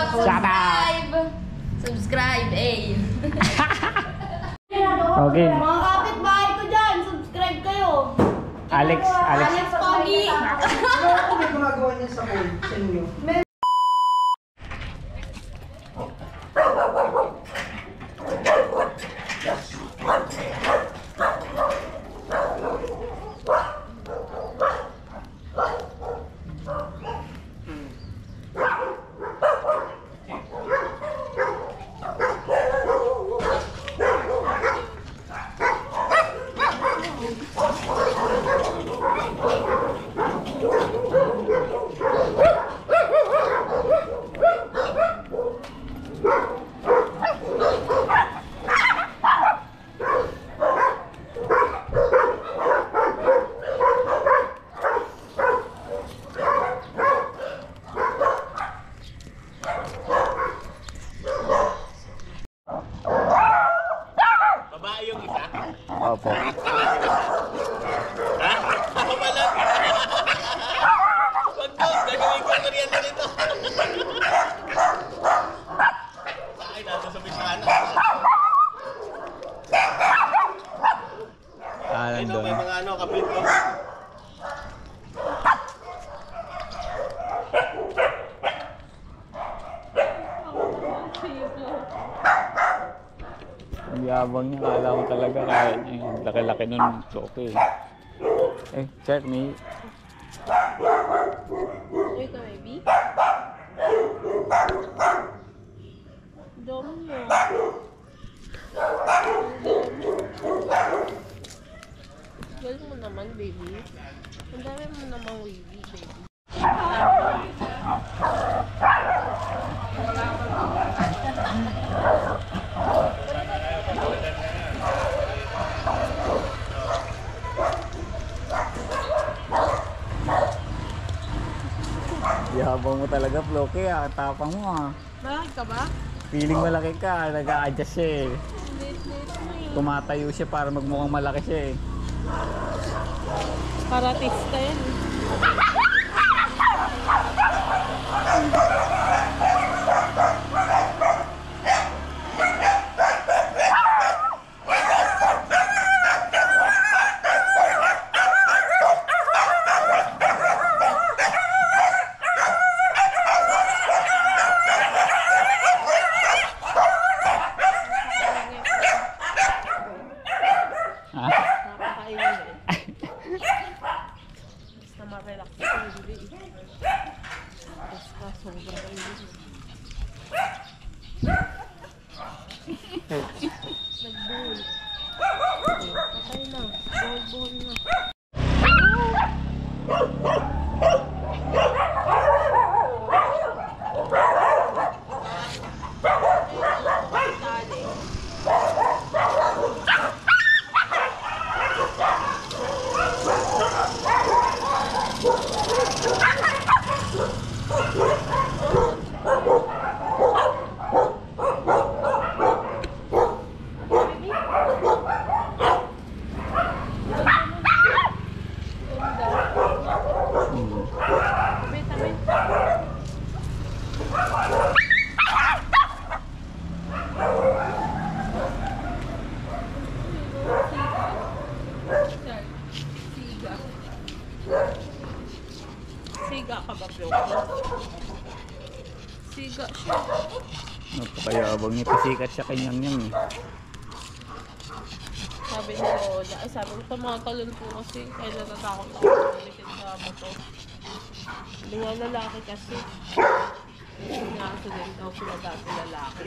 Subscribe! Subscribe, eh! Okay. Mga kapitbahay ko dyan, subscribe kayo! Alex Pogi! Ano may gumagawa niya sa pool sa inyo? Opo. Ako pala. Wag to, gagawin ko kuryente nito. Ay, nasa sa bisana. Nandun. May mga ano, kapit ko. Ang yabang niya, kala ko talaga kaya niya yung laki-laki nun, okay. Eh, check me. Uy ka, baby? Dom niyo. Galing mo naman, baby. Ang dami mo naman wavy, baby. Yabang mo talaga, Floki ah. Tapang mo ah. Malaki ka ba? Feeling malaki ka, nag-a-adjust siya eh. Lit-lit mo eh. Tumatayo siya para magmukhang malaki siya eh. Paratista yan eh. Ha? Napakainin eh. Basta ma-relax ka hindi eh. Basta sobrang kainin. Nagbuhol. Patay na. Buhol-buhol na. Siga ka ba, Floki? Siga siya. Napakayabang niya, pasikat siya kanyang yan eh. Sabi ni Lola, ay sabi ko tumatalon po kasi kaya natatakot ako ulitin sa motor. Hindi nga lalaki kasi. Hindi nga kasi din daw sila dati lalaki.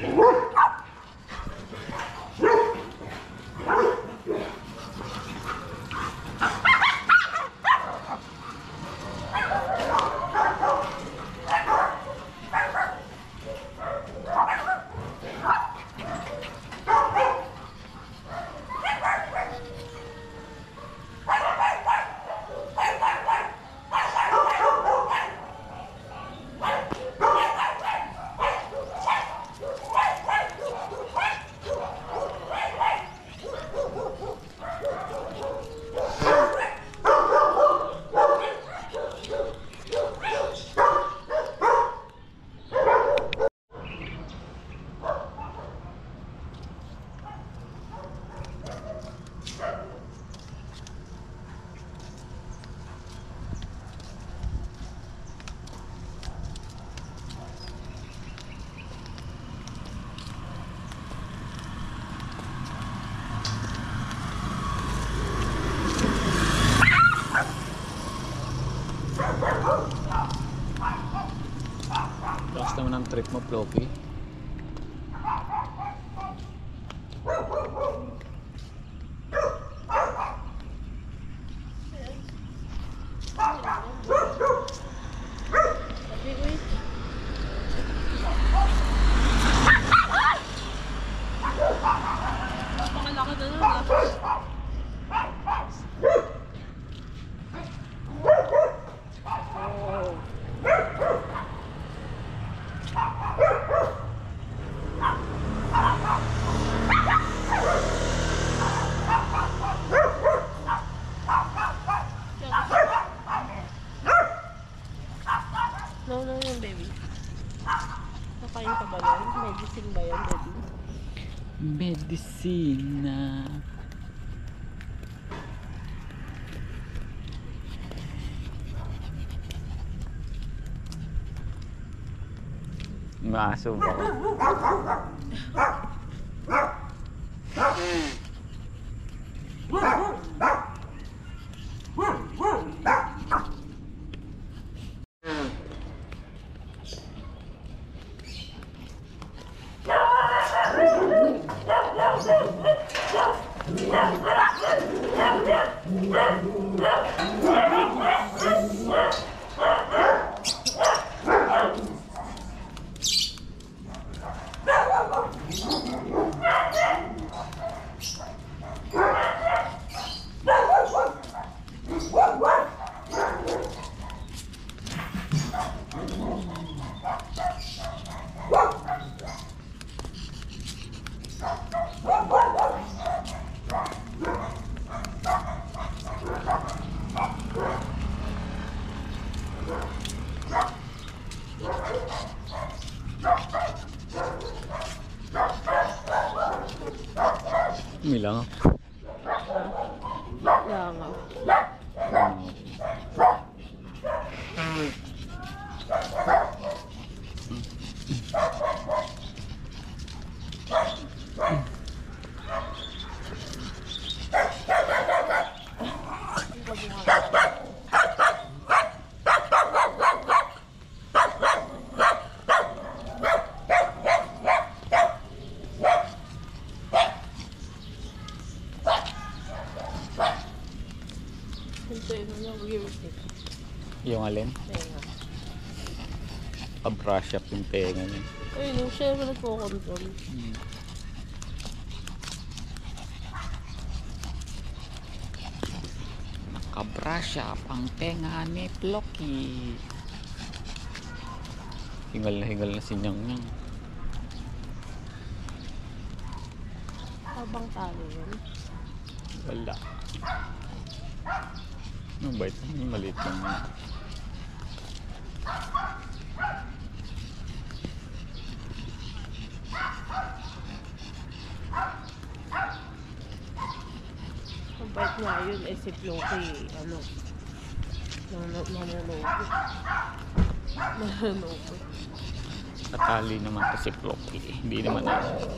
Lakas naman ang trip mo, Floki. Sabi ko eh. Napakalaki na nun ah. Oh. No, baby. Nakain ka ba nun? Medicine ba yan, baby? Medicina. Maaso ba ko? Milang. Langaw. Hintayin mo lang mag-irritate. Yung alin? Tenga. Pa-brush up yung tenga niya. Ayun, no, siya naman nagko-control. Naka-brush up ang tenga ni Floki. Hingal na si Nyang Nyang. Habang talo yun. Wala. Ang bait naman, maliit lang yun. Ang bait nga yun, eh si Floki, ano, nananobo. Natali naman to si Floki. Hindi naman ako.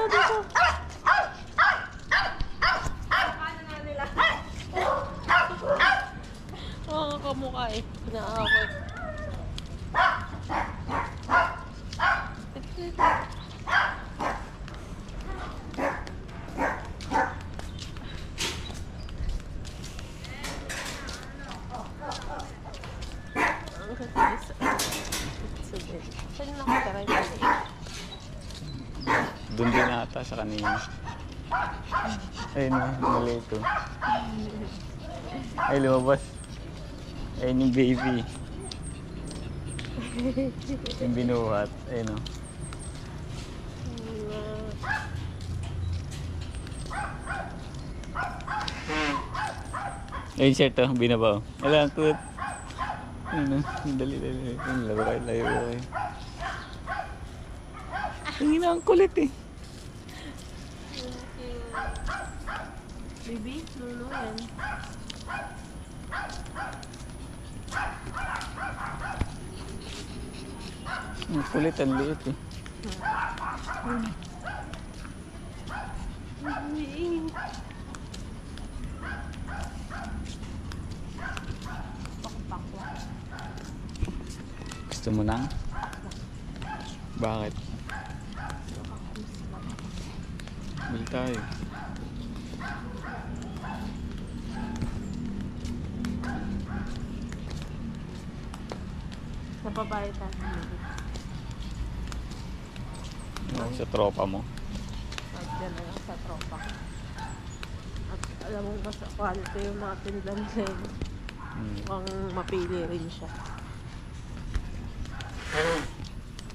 Dito. Oo, kamukha eh. Pinaaway. Ang katilis. Saan nakatara yung mali? Doon din ata sa kanina. Ayun na, mali ito. Ay, lumabas. Ayun yung baby. Yung binuhat. Ayun o. Ayun siya ito, binabaw. Wala, ang cute. Ayun o, dali. Ayun, layo kayo. Tingin na ang kulit eh. Baby, nuno yan. Ang kulit, ang liit eh. Gusto mo na? Bakit? Bili tayo. Sa babae tayo. Oh, sa tropa mo. At yan na lang sa tropa ko. At alam mo ba sa quality yung mga tinda nila yun. Mukhang mapili rin siya.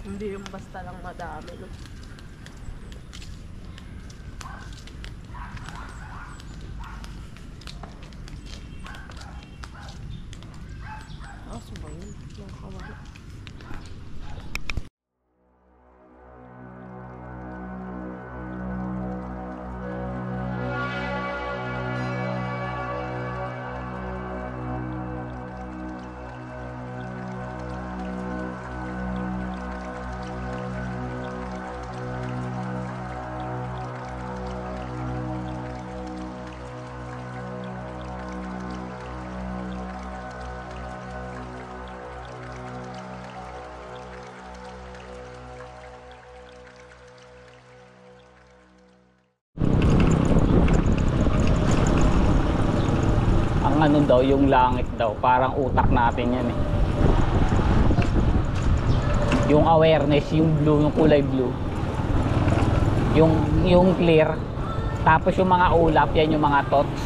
Hindi yung basta lang madami. No? Aso ba yun? Nakakawala. Ang ano daw, yung langit daw, parang utak natin yan eh. Yung awareness, yung blue, yung kulay blue. Yung clear. Tapos yung mga ulap, yan yung mga thoughts.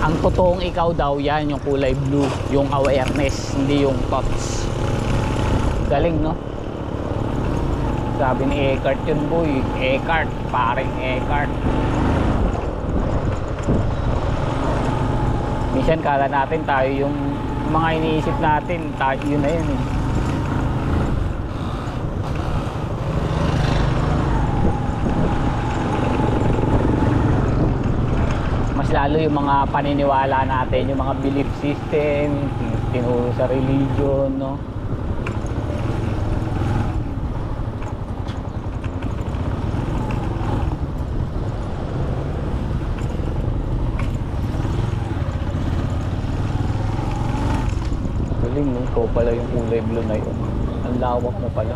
Ang totoong ikaw daw, yan yung kulay blue, yung awareness, hindi yung thoughts. Galing, no? Sabi ni Eckhart yun, boy. Eckhart, paring Eckhart. Minsan kala natin tayo yung mga iniisip natin, tayo yun na yun eh. Mas lalo yung mga paniniwala natin, yung mga belief system, tinuro sa religion, no? Galing, no? Ikaw pala yung kulay blue na yun. Ang lawak mo pala.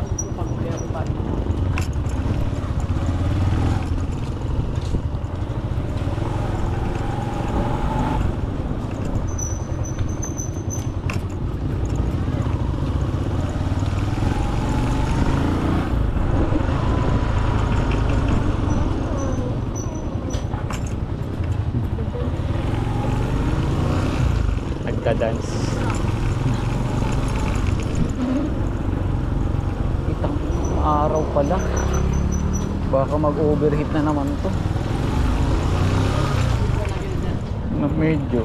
Nagka-dance. Itang araw pala. Baka mag-overheat na naman to. Medyo.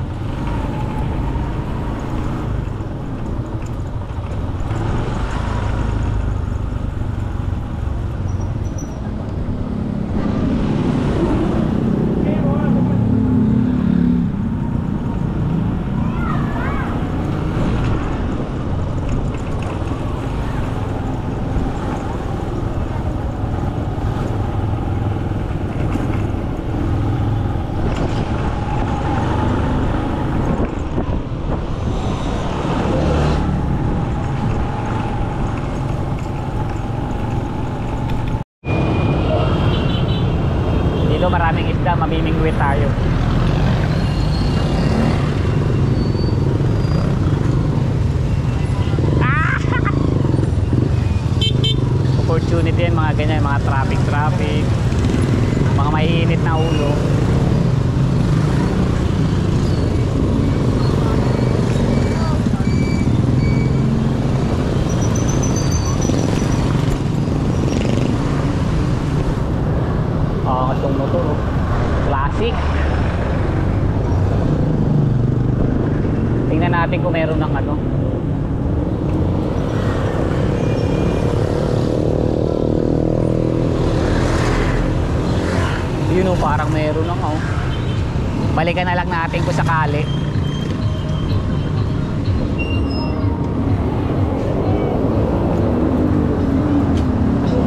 Dito maraming isda, mamimingwit tayo. Opportunity yan, mga ganyan, mga traffic, mga maiinit na ulo. Itong motor, classic. Tingnan natin kung meron ng ano. Yun o, parang meron ng oh. Balikan na lang natin kung sakali.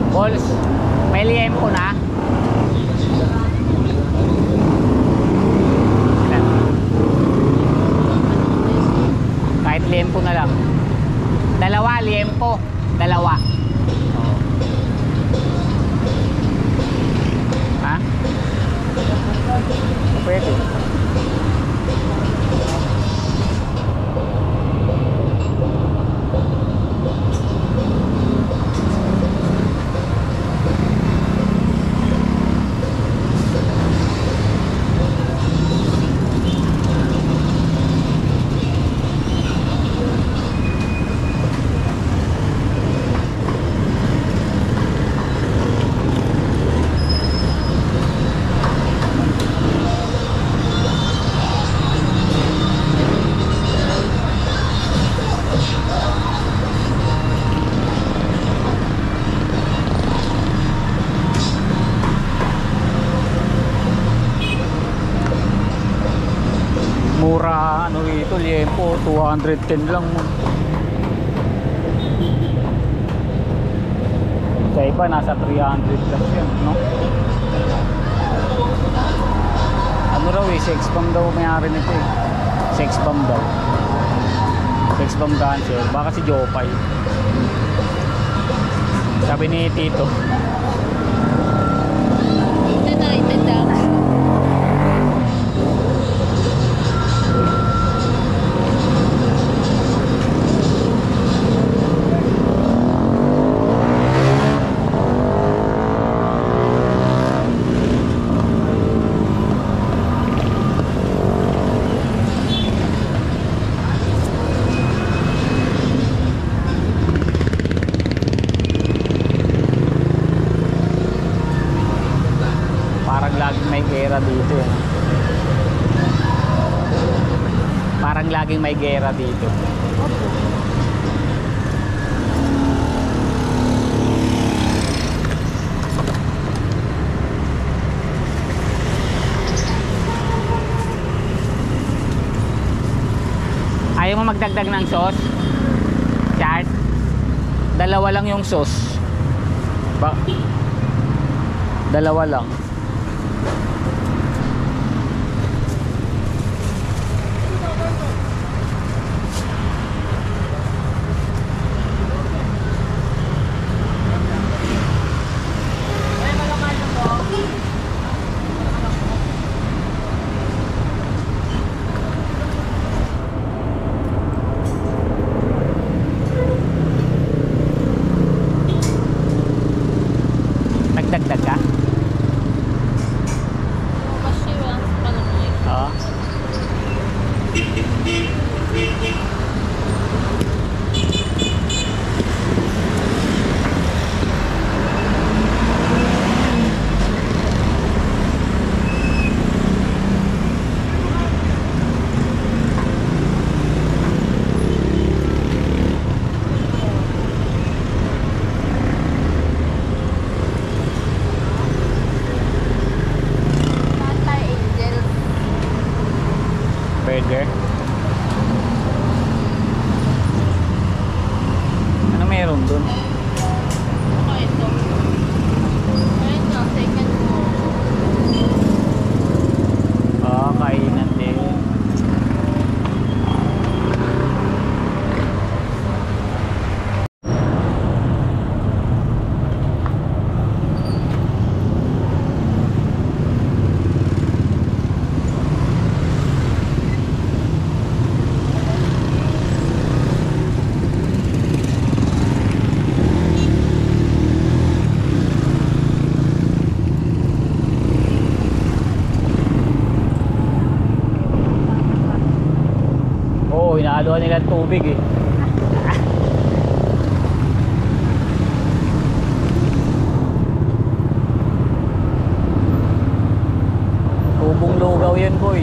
Balls, may liempo na. Ilan? Kahit liempo na lang. Dalawa, liempo. Dalawa. Oo. Ha? Pwede. Mura ano ito, liempo 210 lang. Sa iba nasa 300 plus yan, no? Ano raw eh, sex bomb daw may-ari nito eh. Sex bomb daw. Sex bomb dancer, baka si Jopay. Sabi ni Tito. Ito na, ito daw. Laging may gera dito eh. Parang laging may gera dito. Ayaw mo magdagdag ng sauce? Chart? Dalawa lang yung sauce. Dalawa lang. Nagdagdag ka? Kasi wala sa palamay. Oo. Burger. Ano meron dun? Saka ito. Ayun na, second mo. Oo, kainan din. Hinahaluan nila ng tubig eh. Tubong lugaw yan boy.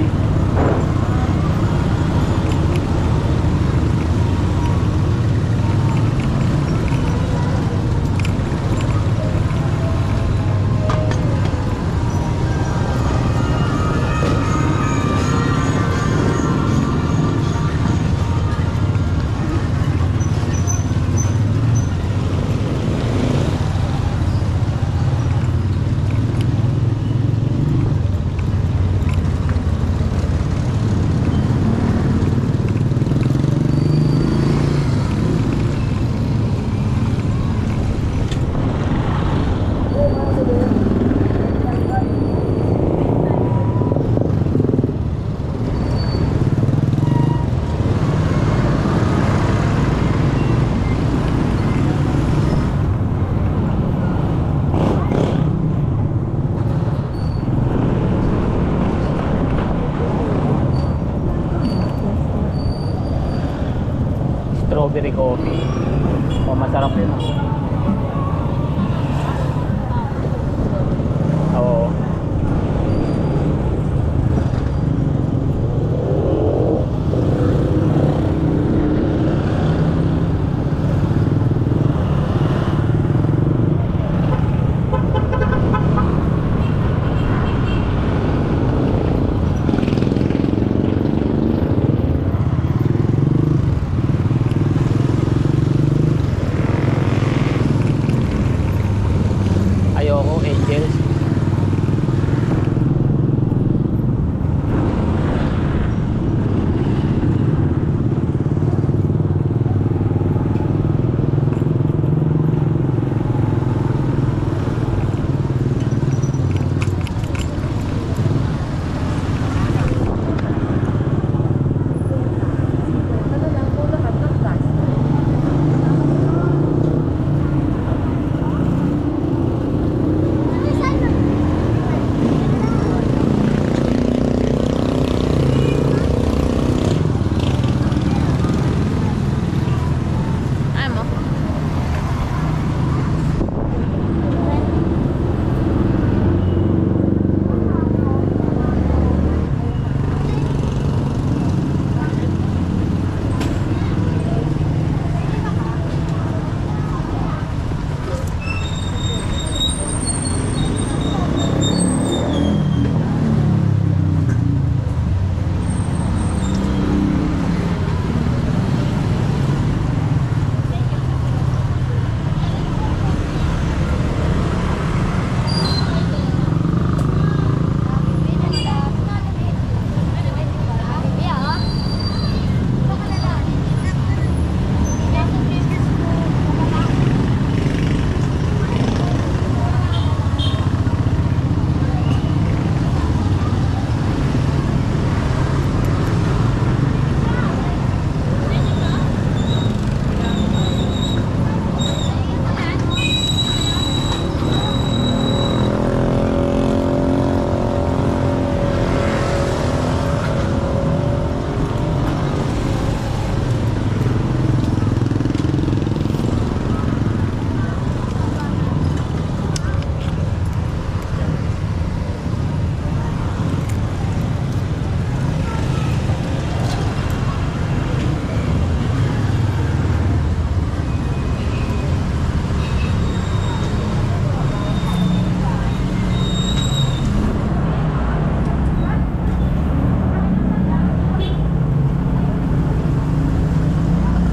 strawberry coffee. Oh, masarap yun. Oo. Ayoko, Angels.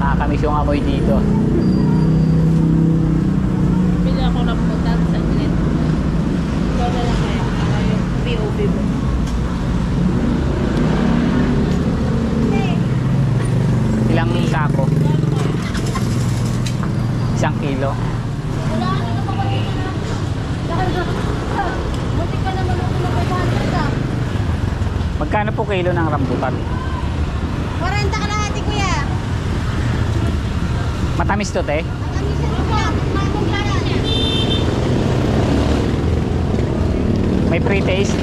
Nakakamiss yung amoy dito. Pili ako rambutan sa glit. Ikaw na lang kaya. Para yung POV mo. Ilang sako? 1 kilo. Buti ka naman ako na 500 ah. Magkano po kilo ng rambutan? 40 ka lahati kuya. Matamis to, te? Ang amisan ko kuya, magmamong kaya. May pre-taste?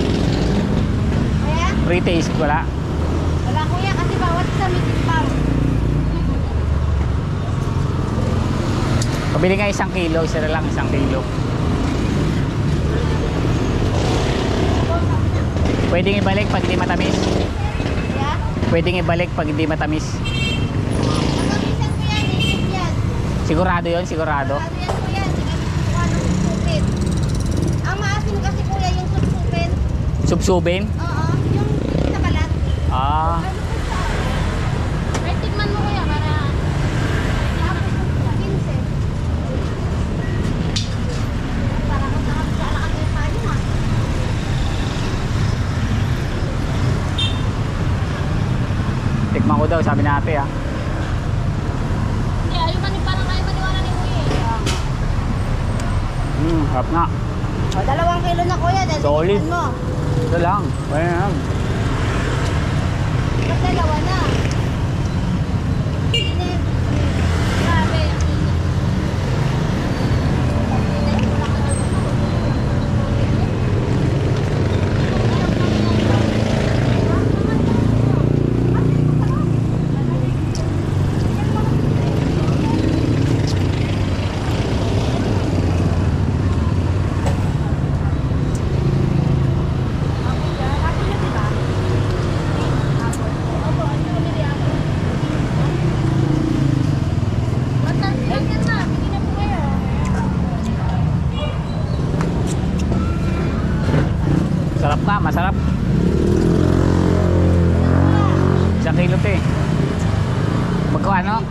Kuya? Pre-taste wala? Wala kuya kasi bawat sa mitipaw. Pabili nga 1 kilo, isa na lang 1 kilo. Pwedeng ibalik pag hindi matamis. Kuya? Pwedeng ibalik pag hindi matamis. Ang amisan kuya, native yan. Sigurado yon, sigurado. Ano yan kuya? Sige, kuha ng supsupin. Ang maasim kasi kuya yung supsupin. Subsubin? Oo, yung sa balat. Ah, Ay, tigman mo kuya para 15. Para kung nakapagsalakad yung tayo ha. tikman ko daw, sabi natin ah. Hindi, ayaw parang ayaw maniwala ni kuya eh. Harap nga. O, 2 kilo na kuya. Dahil Solid. tignan mo. Ito lang. Ayan. Ba't 2 na? Init. Grabe. ano?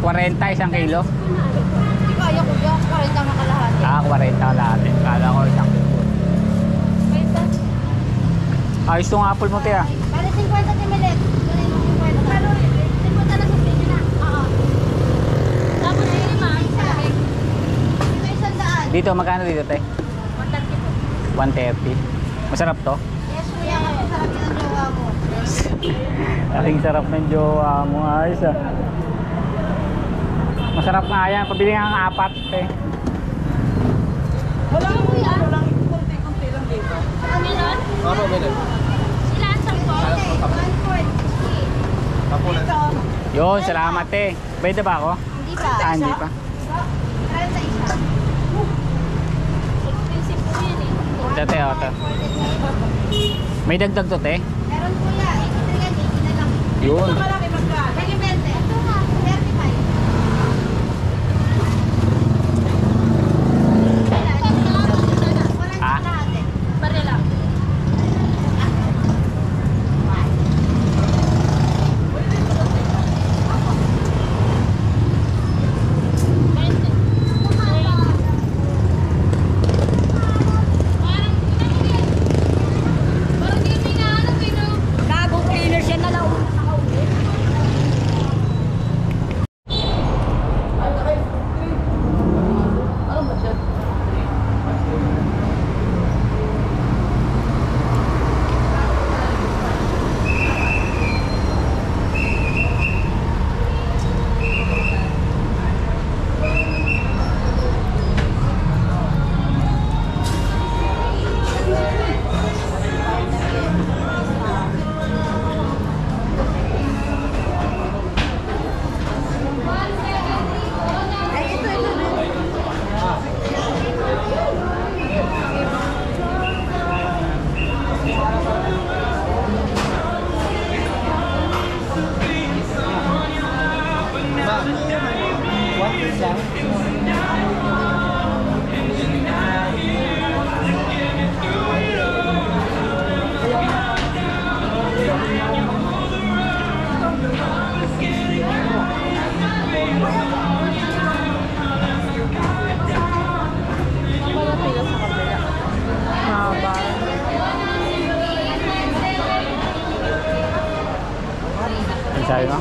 55. 40 isang kilo? Hindi kaya kuya, 40 ang makalahati. 40 kalahati. Kala ko isang kilo. Ayos tong apple mo, te ah. Bale 50 timilit. Bale 50. Bale 50 na sa pinyo na. Oo. Tapos yung lima, may isang daan. Dito, magkano dito, te? 130 po. 130. Masarap to? Yes kuya, kasi sarap yun ang jowa mo. Aking sarap ng jowa mo. Ayos ah. Masarap nga yan. Pabili nga ng 4, te. Walang kuya, walang konti-konti lang dito. Ano yun? Ano, minute? Sila ang sampo? 140. Kapunan. Yun, salamat, te. Pwede ba ako? Hindi pa. Hindi pa. 31. Expensive po yun eh. Ito, te, oh, ito. May dagdag to, te? Meron kuya, 83 yan, 80 na lang. Yun. Malaki magkano? Sige, 20. Ito nga, 35. Ah? Pare lang. Bagong cleaner siya na lang. Wala pila sa kabila. Mahaba. Ang sabi mo?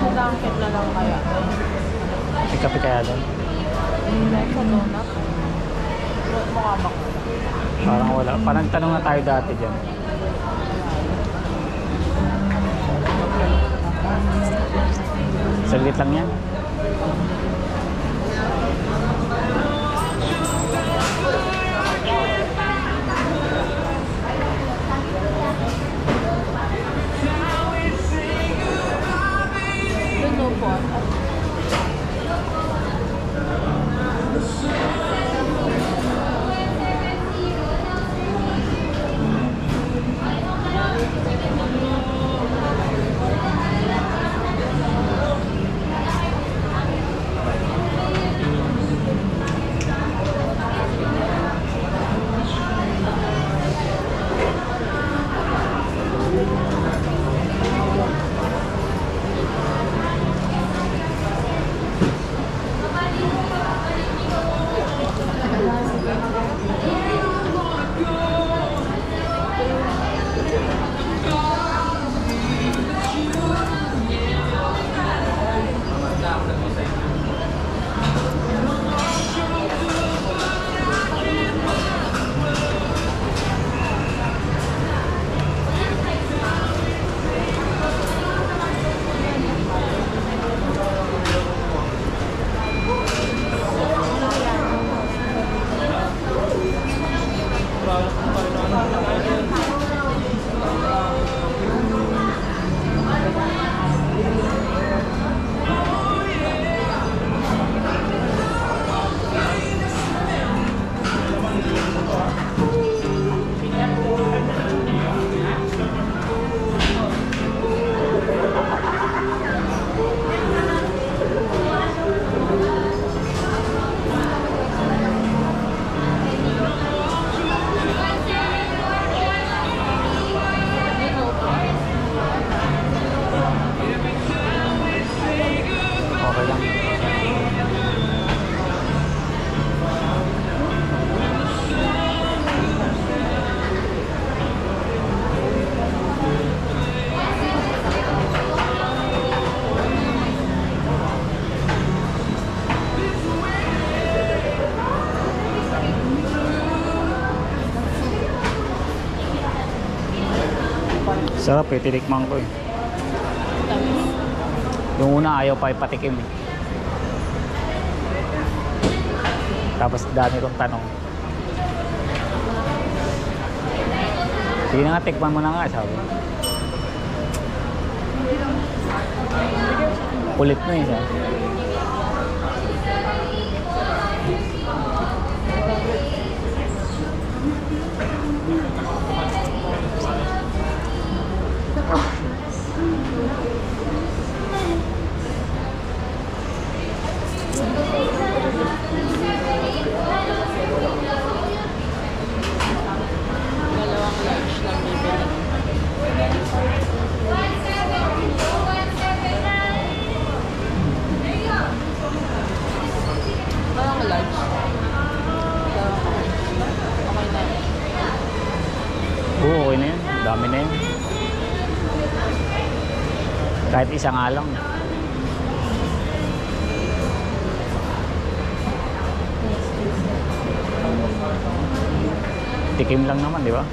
Sa Dunkin na lang kaya. May kape kaya doon? Next sa donut. Mukha ba ko? Parang wala. Parang tanong na tayo dati dyan. Saglit lang yan. Luno po. Sarap eh, tinikman ko eh. Tamis. Yung una ayaw pa ipatikim eh. Tapos dami kong tanong. Sige na nga, tikman mo na nga, sabi. Kulit mo eh, sabi. Dalawang lunch lang bibili. Dalawang lunch. Okay na. Oo, okay na yun. Dami na yun. Kahit isa nga lang. Tikim lang naman, di ba?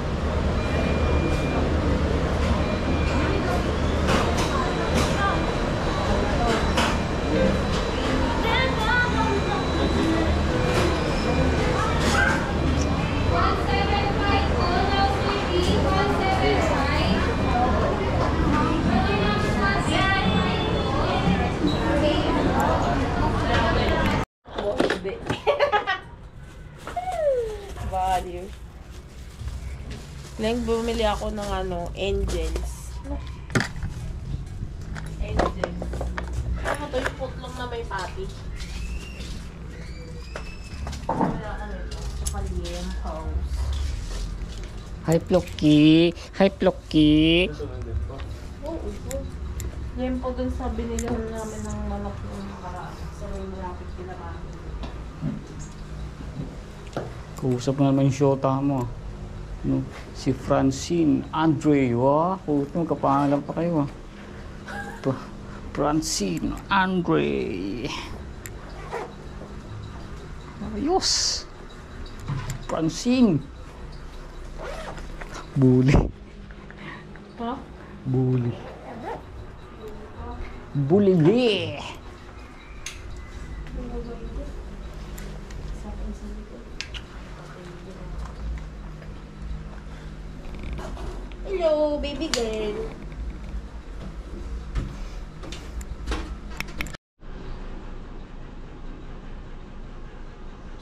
Hindi. Value. Lang bumili ako ng Angels. Angels. Ano to yung putlong na may patty? Wala ano ito. Tsaka Liam House. Hi, Plocky! Hi, Plocky! Oo, ito. Liam po dun sa binilihan namin ng manok ng nakaraan. So, malapit pinamahin. Kausap na naman yung shota mo. No? Si Francine Andre. Wow, kapangalan pa kayo. Francine Andre. Ayos. Francine. Bully. Ha? Bully. Bully. Hello, baby girl.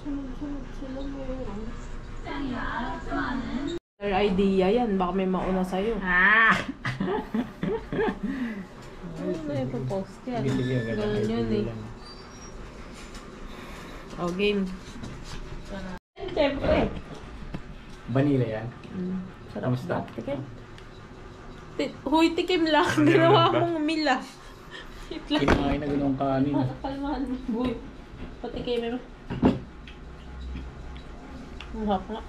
Sunod-sunod sila meron. Their idea yan. Baka may mauna sa'yo. Ano na ipopost yan? Ganun yun eh. Oh, game. Siyempre. Vanilla yan. Sarap Kamusta? ba? Tikim. Huy, tikim lang. Ginawa mong mila. Wait lang. Kinain na ganun kanin. Kalmahan mo, boy. Patikimin mo. Mahap nga.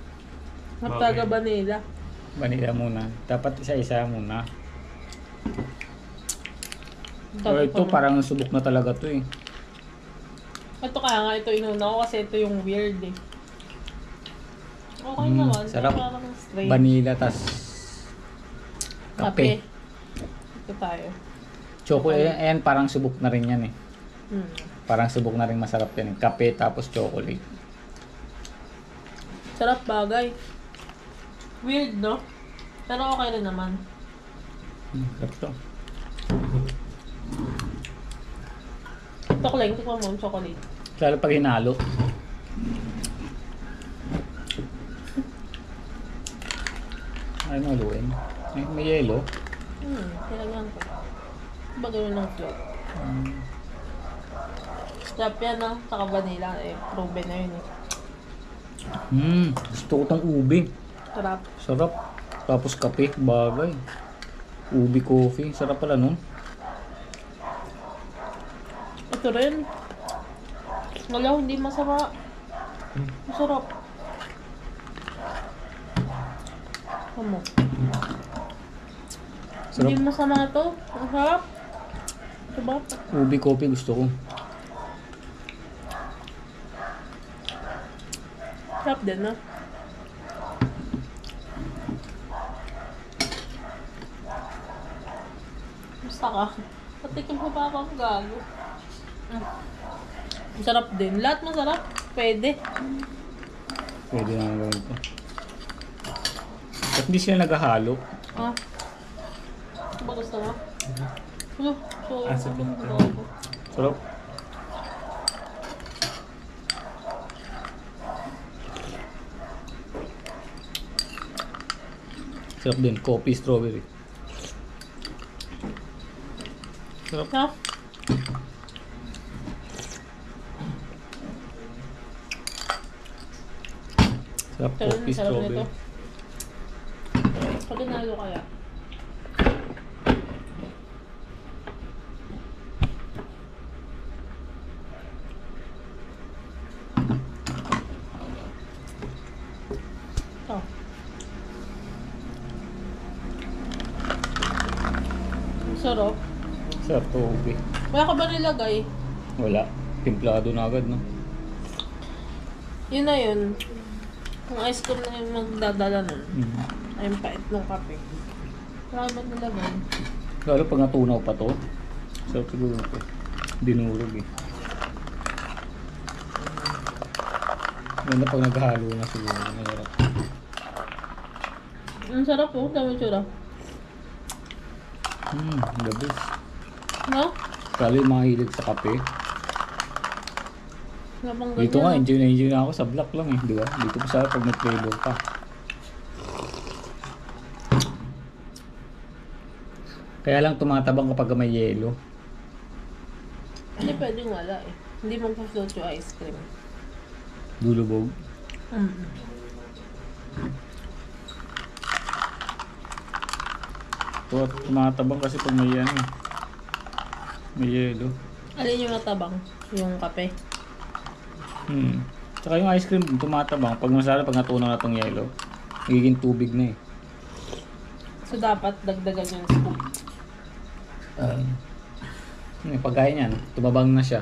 Magtaga Vanilla. Vanilla muna. Dapat isa-isa muna. Sabi Ito ko na. parang subok na talaga to eh. Ito kaya nga, ito inuna ko kasi ito yung weird eh. Okay naman. Sarap. Parang straight. Vanilla tas kape. Ito tayo. Chocolate. Ayan, parang subok na rin yan eh. Hmm. Parang subok na rin masarap yan eh. Kape tapos chocolate. Sarap bagay. Weird, no? Pero okay rin naman. Sarap to. Chocolate, tikman mo yung chocolate. Lalo pag hinalo. Ay, maluin. May yelo. Kailangan ko. Ba gano'n ng float? Sarap yan, no? Saka vanilla, eh. Proven na yun, eh. Gusto ko tong ubi. Sarap. Sarap. Tapos kape, bagay. Ubi coffee. Sarap pala nun. Ito rin. Wala, hindi masama. Masarap. Ano? Sarap. Hindi masama to. Ang sarap. Diba? Ubi coffee gusto ko. Sarap din, no? ka. Patikim mo pa akong gago. Masarap din. Lahat masarap. Pwede. Pwede na gawin ito. Ba't hindi sila naghahalo? Ah. Ba gusto mo? Ano? So, Asa ba? gago. Sarap. Sarap din. Coffee, strawberry. Sarap. Ha? Sarap Pero coffee, sarap strawberry. nito. Pag inalo kaya. Oh. Ang sarap. Sarap to, okay. Wala ka ba nilagay? Wala. Timplado na agad, no? Yun na yun. Yung ice cream na yung magdadala nun. Mm. Ay, yung pait ng kape. Wala ka ba nilagay? Lalo pag natunaw pa to. Sarap siguro ito. Dinurog eh. Ganda pag naghalo na siguro. Masarap. Ang sarap po. Dami tsura. The best. No? Lalo yung mga hilig sa kape. Wala bang Dito nga, ganyan, enjoy na ako sa black lang eh. Di ba? Dito pa sa pag may flavor pa. Kaya lang tumatabang kapag may yelo. Hindi pwedeng wala eh. Hindi mag-float yung ice cream. Dulubog. Tumatabang kasi pag may yan eh. May yelo. Alin yung matabang? Yung kape. Tsaka yung ice cream tumatabang. Pag masarap, pag natunaw na itong yelo, magiging tubig na eh. So dapat dagdagan yung scoop. Pagkaya niyan, tumabang na siya.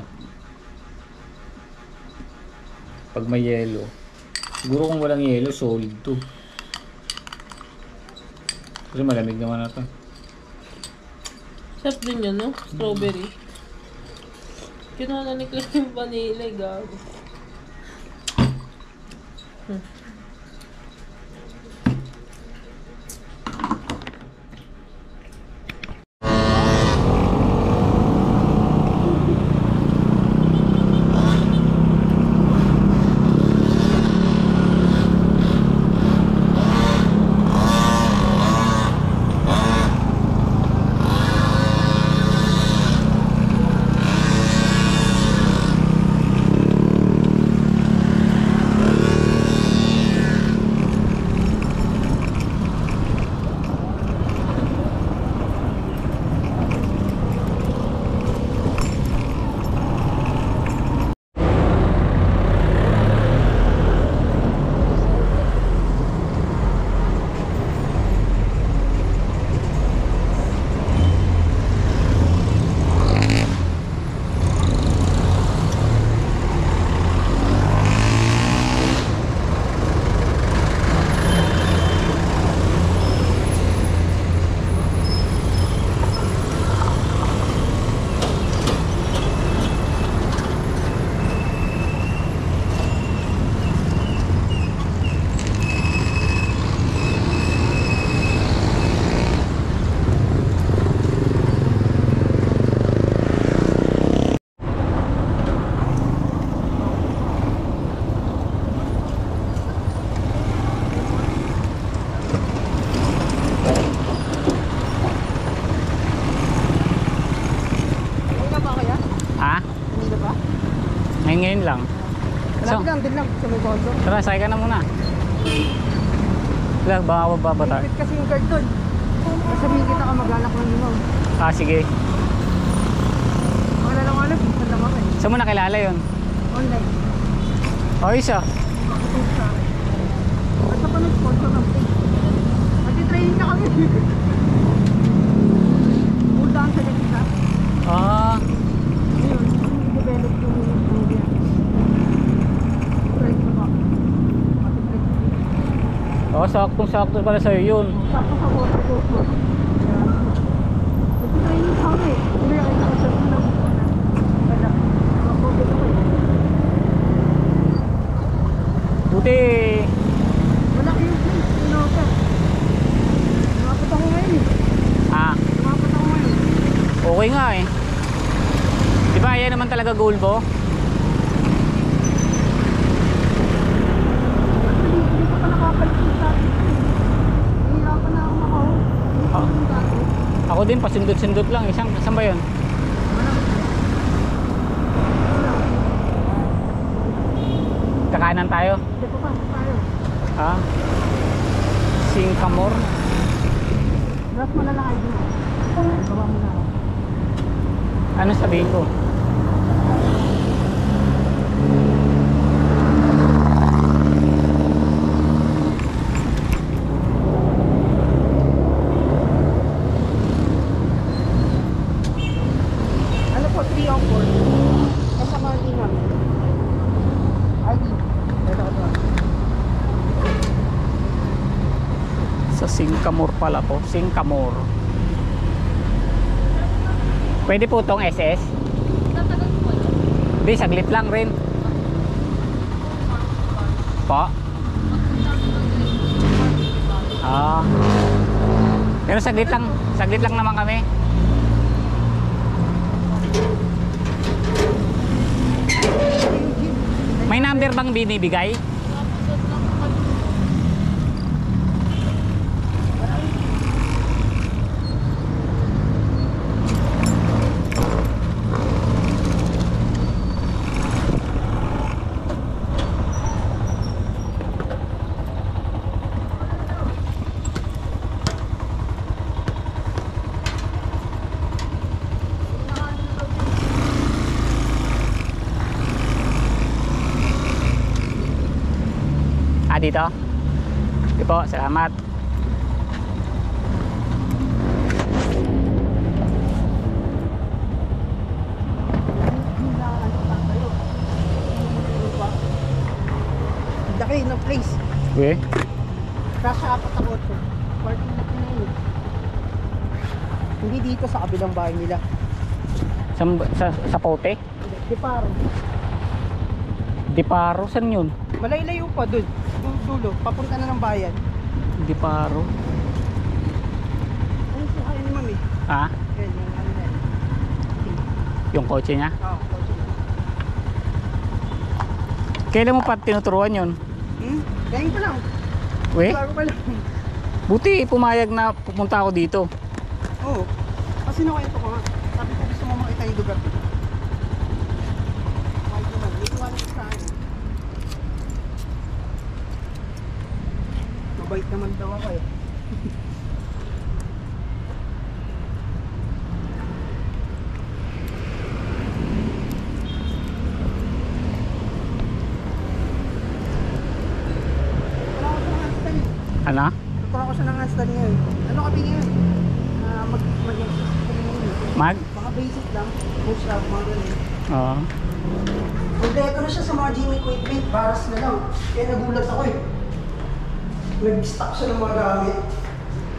Pag may yelo. Siguro kung walang yelo, solid to. Kasi malamig naman na to. Sarap din yun, no? Strawberry. Kinuha na ni Claire yung vanilla, gago. Ngayon lang. So, Lang din lang sa may kondo. tara, sakay ka na muna. Wala, baka mababa tayo. Ipit kasi yung card doon. Sabihin kita ka maglalak ng limaw. Ah, sige. Wala lang alam, saan lang ako eh. Saan mo nakilala yun? Online. Oh, isa. Makatulog sa akin. At sa pa nag-sponsor ng page. Nag-training na kami. Uldaan sa Lexita. Ah, Ayun, develop yung media. Right na ba? oh, saktong-sakto pala sa'yo yun. Sakto sa water ko. Nag-training sa akin. Hindi ako sa ulo. Wala. Mapagod ako eh. Buti, Malaki yung place. Pinosa. Lumapot ako ngayon eh. Lumapot ako ngayon. okay nga eh. Di ba, yan naman talaga Gulbo? Hindi ko pa nakakalit yung dati. Nahihirapan na ako makahuli. Ah. Yung dati. Ako din, pasundot-sundot lang. Saan ba yun? Kakanan tayo? Hindi pa tayo. Ha? Singkamor? Lahat mo na lang ID mo. Gawa mo na ako. Ano sabihin ko? Ano po, 3 o 4? Kasama din namin. ID. Ito ko to. Sa Singkamor pala to. Singkamor. Pwede po tong SS? Tatagal po yun. Hindi, saglit lang rin. Pa? Ah. Pero saglit lang naman kami. May number bang binibigay? Dito? Sige po, salamat. Laki ng place. Uy, Kasha apat ako ito. Parking na na yun. Hindi dito sa kabilang bahay nila. sa Pote? Di paro. Diparo, saan yun? Malay-layo pa dun. Dulo. Papunta na ng bayan. Diparo. Ano sa kayo ni mami? Ha? Yan, yung ano na yan. Yung kotse niya? Oo, kotse na. Kailan mo pa tinuturuan yun? Ganyan pa lang. Uy, Bago pa lang. buti pumayag na pupunta ako dito. Oo. Kasi nakwento ko nga. Sabi ko gusto mo makita yung lugar dito. Kahit naman, may iwanan ko sa akin. Mabait naman daw ako eh. Wala ko sa handstand eh. Ano? Tutura ko siya ng handstand ngayon. Ano kami ngayon? Mag? Mga basic lang. Push up, mga ganun. Oo. Kompleto na siya sa mga gym equipment. Baras na lang. Kaya nagulat ako eh. Nag-stock siya ng mga gamit.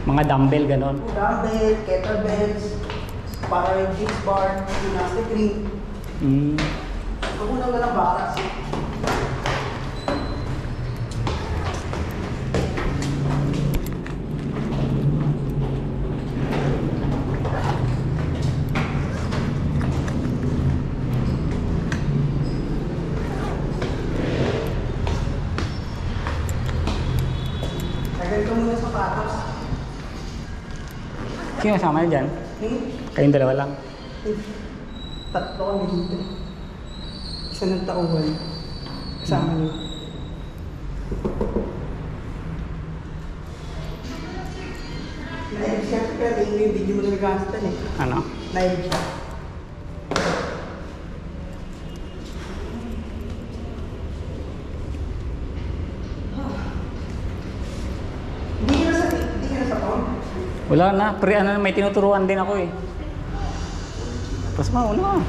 Mga dumbbell, ganon. Dumbbell, kettlebells, para juice bar, gymnastic ring. Magulang na ng baras. Tagal ka muna sa patos. Sino kasama niyo dyan? Kayong dalawa lang. Tatlo kami dito. Isa ng tauhan. Kasama niyo. Live siya. Pero tingin yung video mo na nag-gastan eh. Ano? Live siya. Hindi ka na sa phone? Wala na. May tinuturuan din ako eh. Tapos mauna.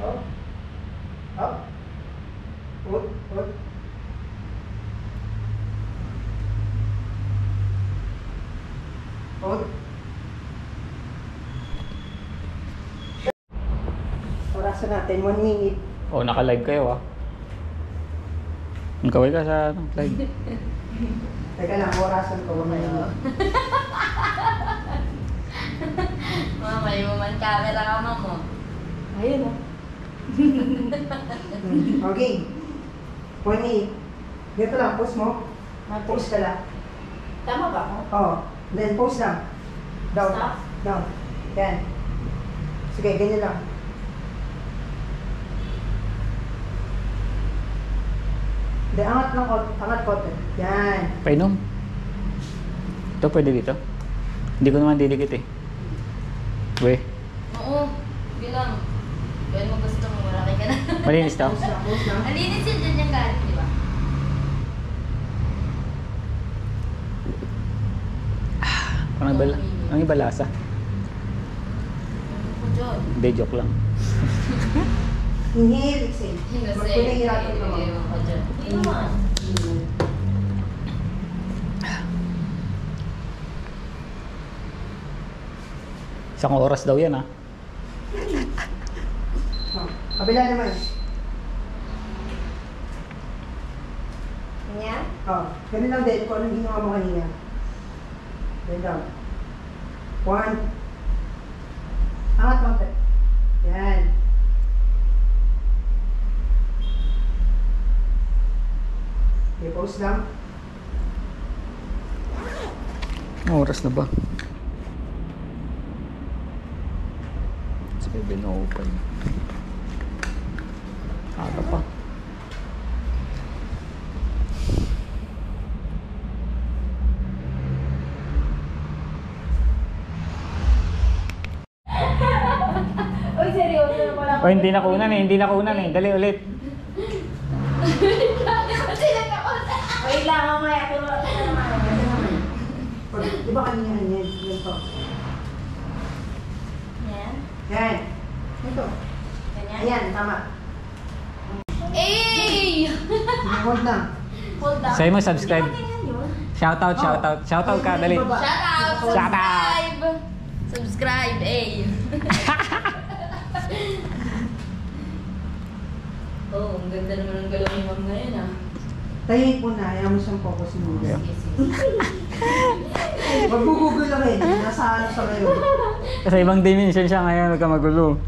Up. Up. Put. Put. Put. Orasan natin, 1 minute. Oh, naka-live kayo ah. Kaway ka sa live. Teka lang, orasan ko. 1 minute. Mama, yung man camera ka mo. Ayun oh. Okay. 1 minute. Dito lang, pause mo. Pause ka lang. Tama ba ako? Oh, then pause lang. Down. Stop. Down. Yan. Sige, ganyan lang. Then, angat lang konti. Angat konti. Yan. Painom. Ito pwede dito. Hindi ko naman didikit eh. We, Oo, bilang. Gawin mo gusto mo, malaki ka na. malinis to. Pause lang, pause lang. Malinis yun dyan yung galing, di ba? Ang iba lasa. Ano po dyan? Hindi, joke lang. Inhale, exhale. Kasi, Magpinahirapan naman. ewan ko dyan. Isang oras daw yan ah. Oh, kabila naman. Ganyan? Oh, ganun lang din kung anong ginawa mo kanina. Then down. 1. Angat konti. Yan. Okay, pause lang. Anong oras na ba? 7:05. Aga pa. Uy, seryoso na pala. Oh, hindi na kunan eh. Hindi na kunan eh. Dali ulit. Wait lang, mamaya. Pero Di ba kanina yan? Yan to. yan. Yan. Ito. Ganyan. Ayan, tama. Ey! Hold lang. Hold down. Sa'yo mo, subscribe. Hindi ba ganyan yun? Shoutout, shoutout. Shoutout ka, dali. Shout out! Shout out! Subscribe! Subscribe, eh! Oh, ang ganda naman ng galaw ni Ma'am ngayon ah. Tayin po na. Ayaw mo siyang focus mo. Yeah. Sige, sige. Mag-google lang eh. Nasa ano sa ngayon. Sa ibang dimension siya ngayon, huwag ka magulo.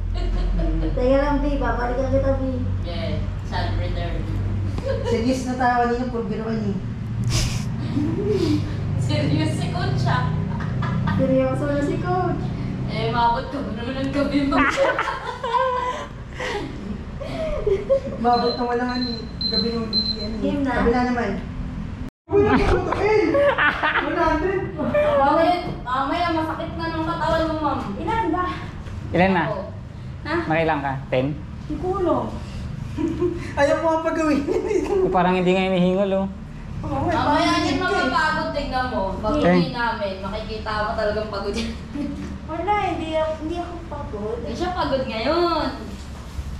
Teka lang, B. Babalikan kita, B. Yeah, sad return. Serious na tayo kanina. Puro biruan eh. Serious si Coach ah. Seryoso na si Coach. Eh, maabot ka ba naman ng gabi mo? Mabot na wala nga ni gabi nung ano. Game na. Kabila naman. Uy, nagkakatakin! 100! Mamaya masakit na ng katawan mo, Ma'am. Ilan ba? Ilan na? Ha? Nakailang ka? 10? Hindi ko Ayaw mo ang pagawin. Parang hindi nga hinihingol oh. Mamaya din mapapagod, tignan mo. Pag-uwi namin, makikita mo talagang pagod yan. Wala, hindi ako pagod. Hindi siya pagod ngayon.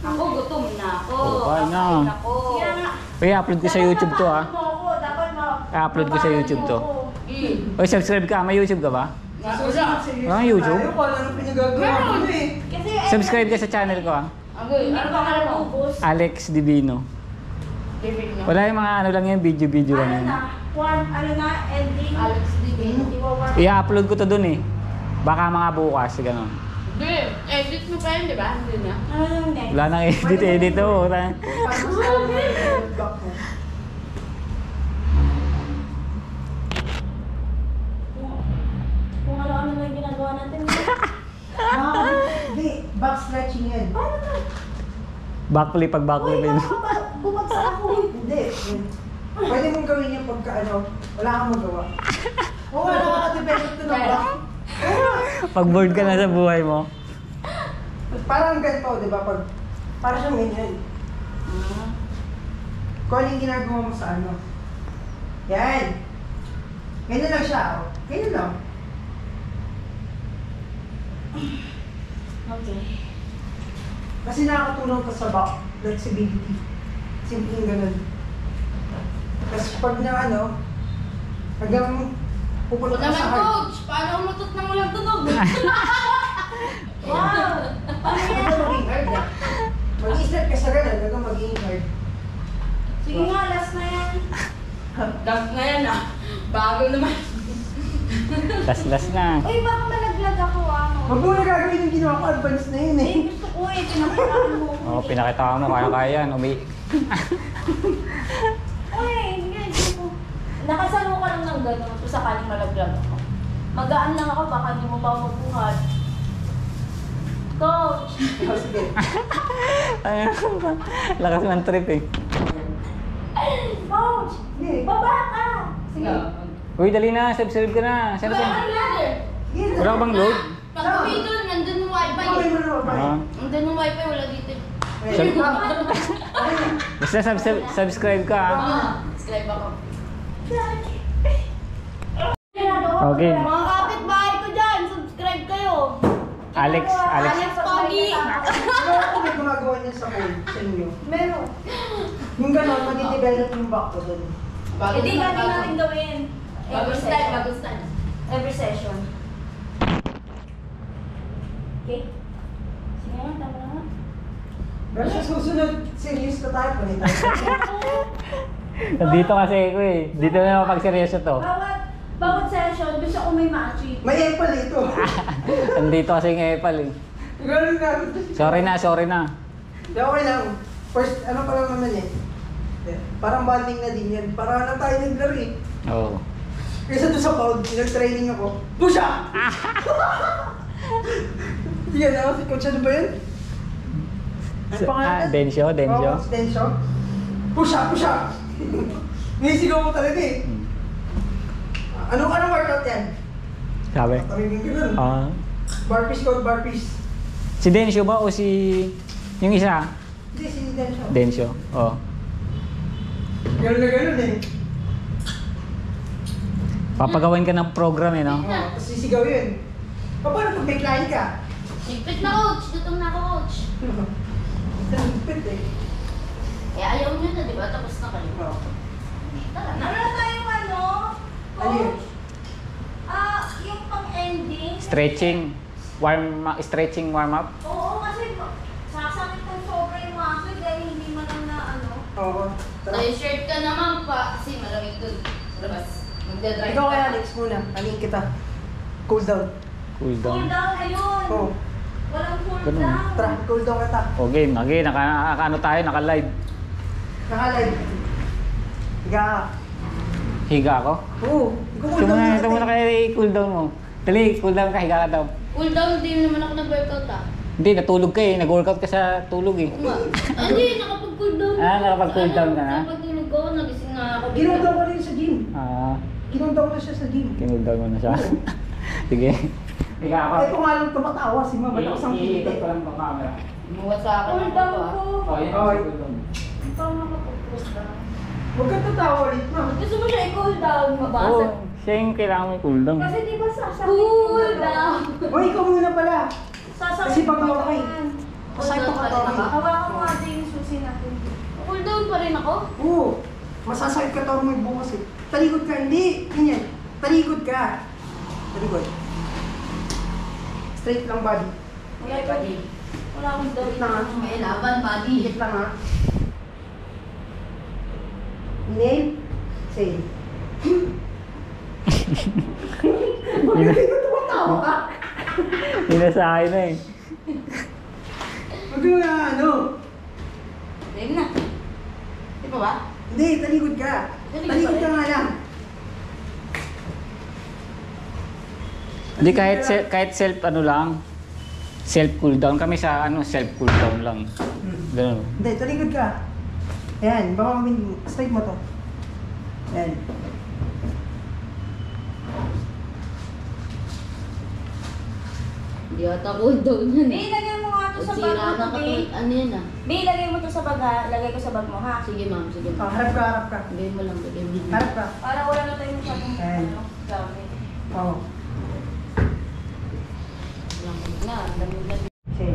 Ako, gutom na ako. Oh, kain na. Kakain ako. Kaya nga, Kaya upload ko sa YouTube to ah. mo ako, dapat I-upload ko sa YouTube to. Oy, subscribe ka. May YouTube ka ba? Wala. Ah, YouTube? Ayaw ko, ano pinagagawa ko eh. Kasi, Subscribe ka sa channel ko ah. Okay, ano ba ka mo? Alex Divino. Wala yung mga ano lang yan, video-video lang ano yan. na, ano na, ending. Alex Divino. I-upload ko to dun eh. Baka mga bukas, gano'n. Hindi, edit mo pa yun, di ba? Hindi na. Ano yung next? Wala nang edit oh. Wala. Paano sa back mo? Kung ano-ano lang ginagawa natin. Hindi, back stretching yan. Paano na? Backflip, pag backflip Uy, yun. bumagsak ako. Hindi. Pwede mong gawin yan pagka ano, wala kang magawa. Oo, nakaka-develop to na ba? Pag bored ka na sa buhay mo. Parang ganito, di ba? Para siyang ganyan. Kung ano yung ginagawa mo sa ano. Yan. Ganyan lang siya, oh. Ganyan lang. Okay. Kasi nakakatulong ka sa back, flexibility. Simpleng ganun. Tapos pag na ano, hanggang pupunta ka Naman sa heart. coach, paano umutot ng walang tunog? Wow! Hanggang maging hard na. Mag-i-start ka sa ganun, hanggang maging hard. Sige nga, last na yan. Dunk na yan ah. Bago naman. Last na. Uy, baka malaglag ako Huwag mo na gagawin yung ginawa ko, advance na yun eh. Gusto ko pinapakaan mo. Oo, pinakita mo, kaya yan. Uy, hindi ko. Nakasalo ka lang ng gano'n kung sakaling malaglag ako. Magaan lang ako, baka di mo pa mabuhat. Coach! Oh, sige. Lakas ng trip eh. Coach! Sige. Baba ka! Sige. Uy, dali na. Subscribe ka na. Sino Wala sino? kang ladder. Sige. Wala ka bang load? Pag uwi doon, nandun yung wifi. Okay mo na ba? Ah. Nandun yung wifi, wala dito. Okay na. Basta subscribe ka. Subscribe ako. Okay. Mga kapitbahay ko dyan, subscribe kayo. Alex. Pogi. Pero ako may gumagawa niya sa pool, sa inyo. Meron. Yung gano'n, mag-develop yung back ko doon. Hindi natin gawin. Bagong style, bagong style. Every session. Okay? Sige nga, tama na nga. Pero sa susunod, serious na tayo pa nito. Dito kasi ako eh. Dito na mapagseryoso to. Bawat session, gusto ko may ma-achieve. May epal ito. Nandito kasi ng Epal eh. Ganun na. Sorry na. Di, okay lang. First, ano pa lang naman eh. Parang bonding na din yan. Para na tayo naglaro eh. Oo. Kaysa doon sa pound, nag-training ako. Pusha! Yan ako, si coach ano ba yun? Ano pangalan? Densyo. Oo, si Densyo. Pusha! Nisigaw mo talaga eh. Anong workout yan? Sabi? Tamiming ganun. Ah. Barpees called barpees. Si Densyo ba o si... Yung isa? Hindi, si Densyo. Densyo. Oo. Ganun na ganun eh. Papagawin ka ng program eh, no? Oo, tapos sisigaw yun. Paano pag may client ka? Higpit na coach, gutom na ako coach. Higpit eh. Eh ayaw nyo na, di ba? Tapos na kayo. Oo. Tara na. Ano tayong ano? Ano yun? Coach? Yung pang-ending. Stretching. Stretching warm up. Oo, kasi sasakit ng sobra yung muscle dahil hindi mo lang na ano. Oo. Tara. Tayo shirt ka naman pa. Kasi malamig doon. Sa labas. Magdadrive Ikaw kaya Alex muna. Aling kita. Cool down. Cool Cool down. down, ayun. Oo. Walang cool Ganun. down. Tara, cool down kita. O game. Okay, naka-ano tayo, naka-live. Nakalive. Higa ka. Higa ako. Oo. Ito muna kaya i-cool down mo. Dali, cool down ka, higa ka daw. Cool down, hindi naman ako nag-workout ah. Hindi, natulog ka eh. Nag-workout ka sa tulog eh. Hindi, nakapag-cool down. Ah, nakapag-cool down ka na? Nakapag-tulog ko, nagising nga ako. Kinundaw ko rin sa gym. Ah, Kinundaw ko siya sa gym. kinul down mo na siya. Sige. Higa ako. Ay, kung alam tumatawa si Mama. Ba't ako sang Iikot ko piniti? lang itong camera. Umuha sa akin. Cool ng down ano ah. ko. Oh, yun Okay. ang cool down. Paano makapag-cool down? Huwag kang tatawa ulit, Ma. Gusto mo siya i-cool down, mabasa? Oo, siya yung kailangan mo i-cool down. Kasi di ba sasakit? Cool down. Uy, ikaw muna pala. Sasakit. Kasi pag okay. yan. Masakit ang katawan. Hawakan mo nga din yung susi natin. Cool down pa rin ako. Oo. Masasakit ka tawag mo yung bukas eh. Talikod ka, hindi. Ganyan. Talikod ka. Talikod. Straight lang body. Wala ka din. Wala akong Straight dawin. lang ah. May laban, buddy. Straight lang ah. Inhale. Say. Bakit ka tumatawa ka? Pinasahay na eh. Huwag mo na ano. Ready na. Di ba ba? Hindi, talikod ka. Talikod ka nga lang. Hindi kahit self ano lang. Self cool down kami sa ano, self cool down lang. Ganun. Hindi, talikod ka. Ayan, baka straight mo to. Ayan. Hindi ata cool down yan Bi, lagay mo nga to sa bag Sira mo. na Bi. Ano yan ah? Bi, lagay mo to sa bag ha. Lagay ko sa bag mo ha. Sige ma'am, sige Oh, ma'am. harap ka, harap ka. Lagay mo lang, lagay mo lang. Harap ka. Para wala na tayo masyadong Ayan. ano, gamit. Oo. Lang na, dami. Say.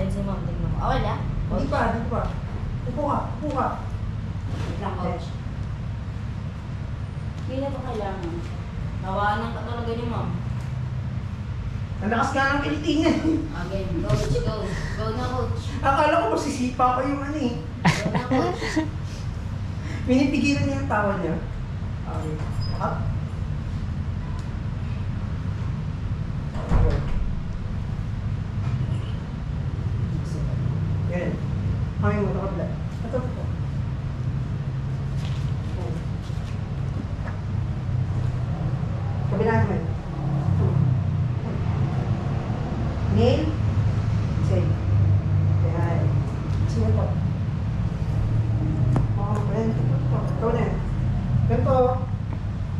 yan si ma'am. Tignan mo. Okay na? Hindi pa, hindi pa. Upo ka, upo ka. Wait lang, coach. Hindi na ba kailangan? Hawanan ka talaga ni ma'am. Ang lakas nga ng kilitingan. Okay, coach, go. Go na, coach. Akala ko masisipa ko yung ano eh. Go na, coach. Pinipigilan niya yung tawa niya. Okay. Up. Okay. Yan. Ay, mo ito kabla. Ito po. Kabila naman. Nail. Say. Yan. Sino to? Ito na. Ganito.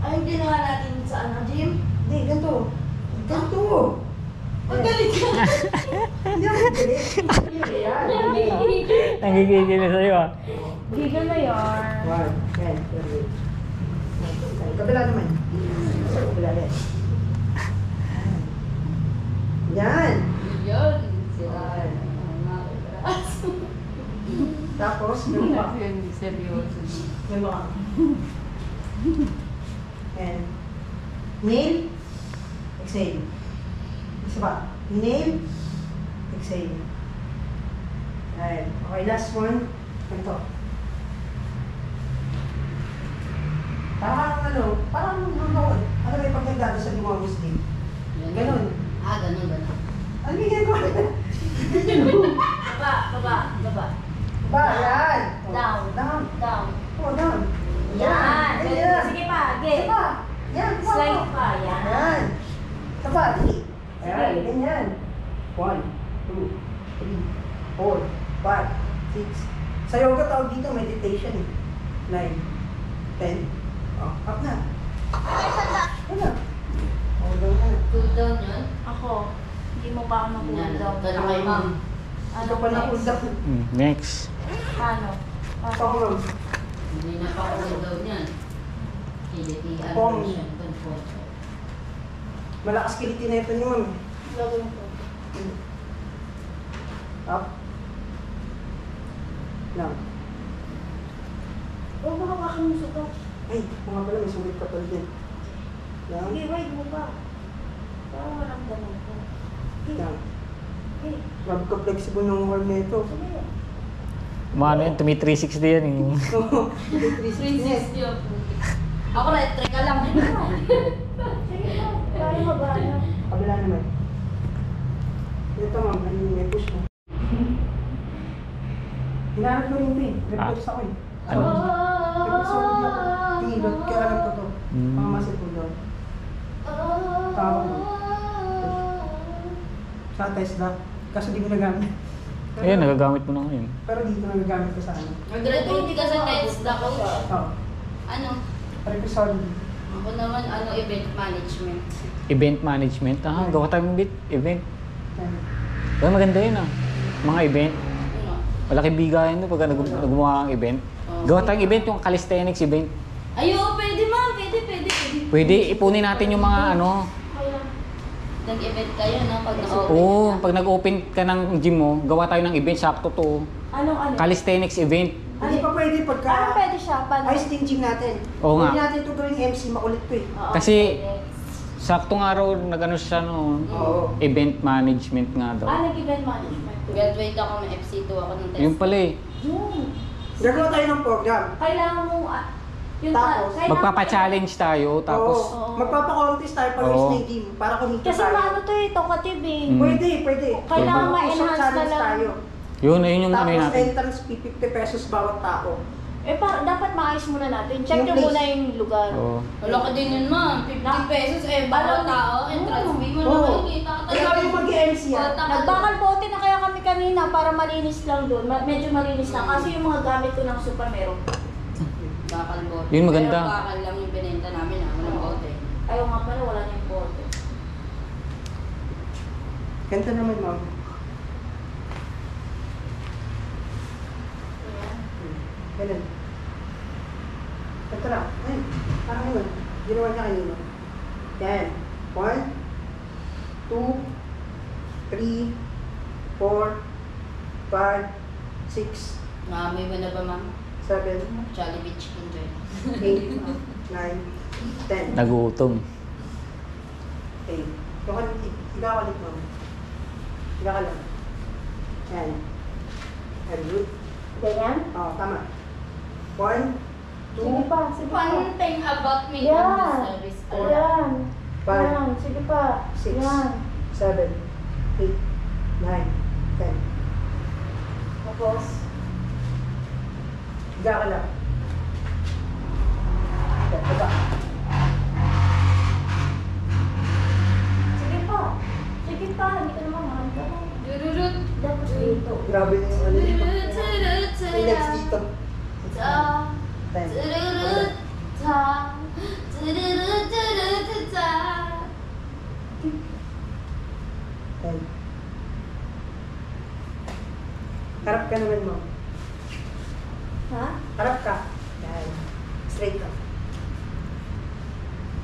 Ay, hindi na nga natin sa ano, gym? Hindi, ganito. Ganito. Magalit ka. Hindi ako galit. Hindi yan. Nagigigil na sa'yo ah. Gigil na yun. One. Yan. Kabila naman. Kabila rin. Yan. Yun. Sila. Tapos, ganito pa. Seryoso. Ganito ka. And nail, exhale. Isa pa. Nail, exhale. Ayan. Okay, last one. Ganito. Parang ano may pagkagado sa mga Muslim. Ganon. Ganun. Ano yung ginagawa? Baba. Ba, yan. Down. Down. Down. Oh, down. Yan. Ayan. Sige pa, Isa get. pa. Yan. Isa Slide pa, yan. Yan. Isa pa, di. Ayan, Sige. ganyan. 1, 2, 3, 4, 5, 6. Sa yoga tawag dito, meditation. 9, 10. Oh, up na. Wala. Oh, down na. Cool down yun? Ako. Hindi mo pa ako na-cool down. Gano'n kay ma'am. Ito pa na cool down. Next. Paano? Ito ko, ma'am. Hindi na pa cool down yan. Kilitian Pong. mo siya. Control. Malakas kiliti na ito ni ma'am. Gagawin ko. Up. Down. Huwag mo hawakan yung sugat. Ay, mga pala, may sulit ka pala din. Down. Sige, wait mo pa. Parang walang ganun ko. Sige. Down. Sige. Grabe ka flexible ng arm na ito. Sige. Mano yan, tumi 360 yan eh. 360. yun. Ako na, try ka lang. Sige pa. Kaya magana. Kabila naman. Ito ma'am, may push mo. Hinahanap ko rin ito eh. Nag-push ako eh. Ano? Nag-push ako dito. Tingilot, kaya alam ko to. Hmm. Mga muscle pull down. Tawag mo. Sa Tesla. Kaso di ko nagamit. Ayun, nagagamit mo na ngayon. Pero dito nagagamit ko sa ano. Mag-graduate ka sa Tesla, coach. Ito. Ano? Represol. Ako naman, event management. Event management. Ah, gawa tayong event. Yan. Well, maganda yun ah. Mga event. Ano? Malaking bigayan no pagka gumawa kang event. Gawa tayong event, yung calisthenics event. Ay, oo, pwede ma'am. Pwede. Pwede, ipunin natin yung mga ano. Nag-event kayo, no? Pag na-open Oo, ka. pag nag-open ka ng gym mo, gawa tayo ng event, sakto to. Anong ano? Calisthenics event. Hindi pa pwede pagka Parang pwede siya. Paano? ice team gym natin. Oo nga. Hindi natin ito gawing MC, makulit to eh. Oo, Kasi, pwede. sakto nga raw, nag-ano siya no, Oo. event management nga daw. Nag-event management. Graduate ako ng FC2 ako ng Tesla. Yun pala eh. Yun. Gagawa tayo ng program. Kailangan mo, yung Tapos, Magpapa-challenge tayo, tapos Oo. Magpapa-contest tayo pag Oo. na yung team para kumita Kasi tayo. paano to eh, talkative eh. Mm. Pwede. Kailangan Mag-usap ma-enhance na challenge lang. tayo. yun, ayun yung ano Tapos natin. entrance fee, 50 pesos bawat tao. Dapat maayos muna natin. Check Yung nyo place. muna yung lugar. Oo. Wala ka din yun, ma'am. 50 pesos, bawat tao. Entrance fee mo Oo. naman. Kita ka Kaya kami mag-MC yan. Nagbakal bote na kaya kami kanina para malinis lang doon. Medyo malinis lang. Kasi yung mga gamit ko ng super meron. Bakal bote. Yun maganda. Pero bakal lang yung binenta namin, walang bote. Ayaw nga pala, wala na yung bote. Ganito naman, ma'am. Ganun. Ganito lang. Ay, parang yun. Ginawa niya kanina. Yan. 1, 2, 3, 4, 5, 6, Maamoy mo na ba, ma'am? 7, Jollibee chicken joy. 8, 9, 10. Nagutom. Okay. Higa ka ulit, ma'am. Higa ka lang. Yan. Very good. Ganyan? Oo, tama. 1, 2, Sige pa, sige pa. One thing about me Yan. in this service. Ayan. 5, Yan, sige pa. 6, Yan. 7, 8, 9, 10. Tapos, Higa ka lang. Higa. sige pa. Sige pa, hindi ka naman mahanda. Dururut. Dapat dito. Grabe na yung ano dito. Dururut. Relax dito. 10. Dururut. Dururut. Dururut. 10. Harap ka naman mo. Ha? Harap ka. Yan. Straight ka.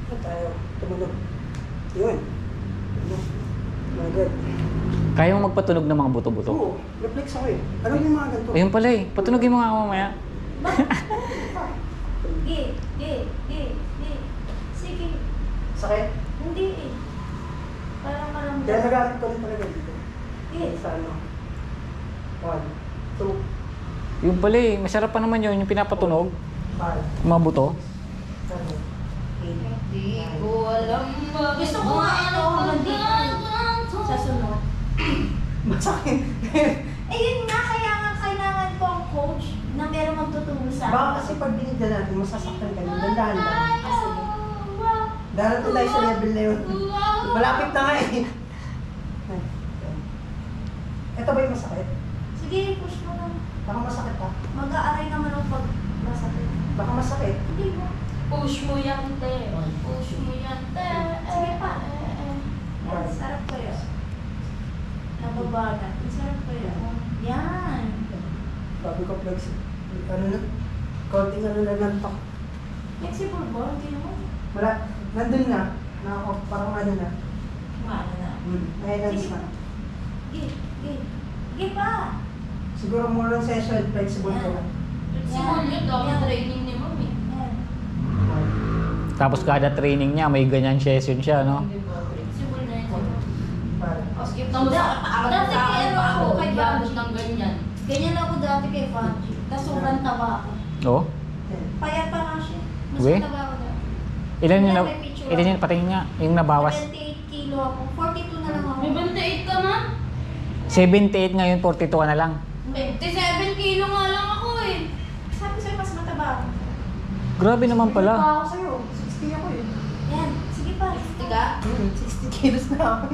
Ito tayo. Tumunog. Yun. Tumunog. Mga good. Kaya mo magpatunog ng mga buto-buto? Oo. Reflex ako eh. Ano yung mga ganito? Ayun pala eh. Patunogin mo nga ako mamaya. Gi, gi, gi, gi. Sige. Sakit? Hindi eh. Parang maramdaman. Kaya nagamit ko rin talaga dito. Gi. Sa ano? 1, 2, Yung pala eh. Masarap pa naman yun. Yung pinapatunog. 5, Yung mga buto. 7, 8, Di ko alam ba. Gusto ko nga ano, hanggang dito. Sa sunod. Masakit. Eh yun nga, kaya nga kailangan ko ang coach na meron magtuturo sa Baka kasi pag binigyan natin, masasaktan ka yun. Dandahan lang. Ah, sige. Darating tayo sa level na yun. Malapit na nga eh. Ito ba yung masakit? Sige, push mo lang. Baka masakit ha? Mag-aaray naman ako pag masakit. Baka masakit. Hindi mo. Push mo yan, te. Push mo yan, te. Sige pa. Yan, sarap ko yun. Nababa na. Sarap ko yun. Yan. Sabi ko flex. Ano na? Konting ano na lang to. Flexible ba? Hindi naman. Wala. Nandun na. Parang ano na. Maano na. Nahilans na. Gi, gi. Gi pa. Siguro more on session, flexible ko lang. Siguro yun, dami training ni ma'am eh. Yan. Tapos kada training niya, may ganyan session siya, no? Di ba? Flexible na yun siguro. Para. O, skip na mo sa paalam Dati sa kay ano ako, kay Yabot Banji. ng ganyan. Ganyan ako dati kay Fanji. Tapos sobrang taba ako. Oo. Payat pa nga siya. Mas We? mataba ako dati. Ilan yung, May picture ilan yung ako. patingin nga? Yung nabawas? 78 kilo ako. 42 na lang ako. May 28 ka na? 78 ngayon, 42 ka na lang. 27 kilo nga lang ako eh. Sabi sa'yo, mas mataba ako. Grabe naman pala. Ako sa'yo. 60 ako eh. Yan. Sige pa. Tiga? 60 kilos na ako.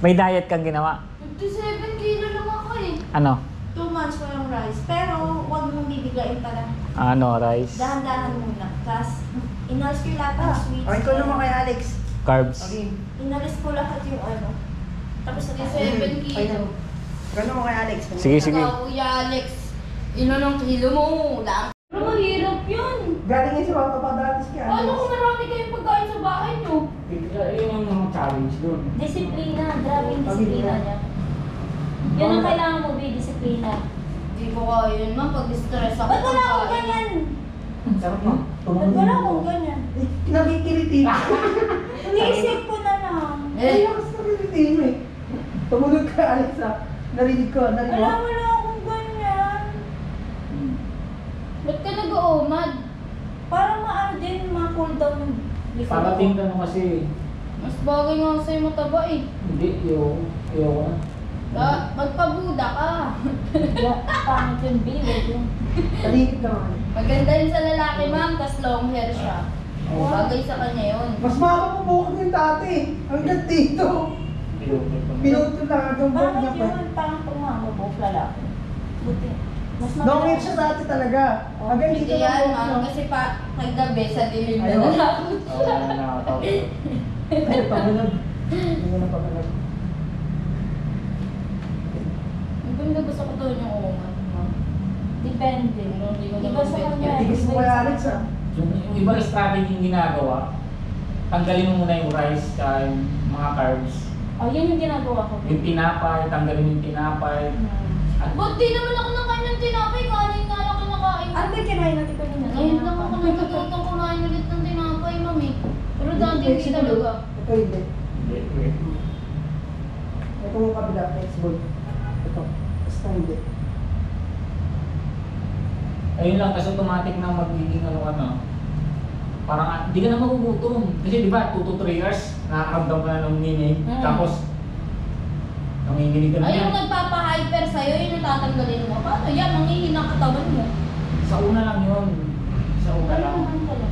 May diet kang ginawa. 27 kilo lang ako eh. Ano? 2 months ko yung rice. Pero, huwag mong bibiglain pala. Ano, rice? Dahan-dahan muna. Tapos, inalis ko yung lahat ng sweets. Okay, ikaw naman kay Alex. Carbs. Okay. Inalis ko lahat yung ano. Tapos, 27 kilo. Gano'n mo kay Alex. Sige, sige. Saka, Kuya Alex, ng kilo mo lang. Pero mahirap yun. Galing yun si Papa Padalis kay Alex. Paano kung marami kayong pagkain sa bahay nyo? Yun yung mga challenge doon. Disiplina. Grabe yung disiplina niya. Yun ang kailangan mo, be, disiplina. Hindi ko kaya yun, ma'am. Pag stress ako. Ba't wala akong pagkain. ganyan? Sarap mo. Ba't wala akong ganyan? Nakikiliti. Iniisip ko na lang. Ay, ako sa nakikiliti mo eh. Tumunog ka, Alex ha. Narinig ko, narinig mo. Wala akong ganyan. Ba't ka nag-uumad? Parang maano din, ma-cool down yung likod ko. Parating ka mo kasi. Mas bagay nga sa'yo mataba eh. Hindi, yung Magpabuda ka. Pangit yung bilog yun. Talikid ka man. Maganda yun sa lalaki, ma'am. Tas long hair siya. Bagay sa kanya yun. Mas makakapabukod yung dati. Hanggang dito. Pinuto lang hanggang buhok Bakit niya pa. yun? Parang pumamabok lalaki. Buti. Mas Long hair siya dati talaga. Hanggang dito Hindi lang yan, buhok ma'am. niya. Kasi pa, naggabi sa dilim na Ayun. lang. Ay, pagulog. Hindi ko na pagulog. Ang ganda gusto ko to yung uungan, ma'am. Depende. Hindi ko Iba sa naman kanya. Tigis mo kay Alex ha. Yung iba strategy yung ginagawa, tanggalin mo muna yung rice kaya yung mga carbs. Oh, yun yung ginagawa ko. Yung tinapay, tanggalin yung tinapay. Ba't di naman ako nakain ng tinapay? Kanin nga lang kinakain. Ano ba yung kinain natin kanina? Ngayon lang ako natututong kumain ulit ng tinapay, mami. Pero dati hindi talaga. Ito hindi. Hindi. Ito yung kabila, flexible. Ito. Basta hindi. Ayun lang, kasi automatic na magiging ano. Parang di ka na magugutom. Kasi di ba, 2 to 3 years, nakakaramdam ka na ng nginig. Tapos, nanginginig ka na Ay, yan. yung nagpapa-hyper sa'yo, yung natatanggalin mo. Paano yan? Manghihina ang katawan mo. Sa una lang yun. Sa una Ano lang. naman pala?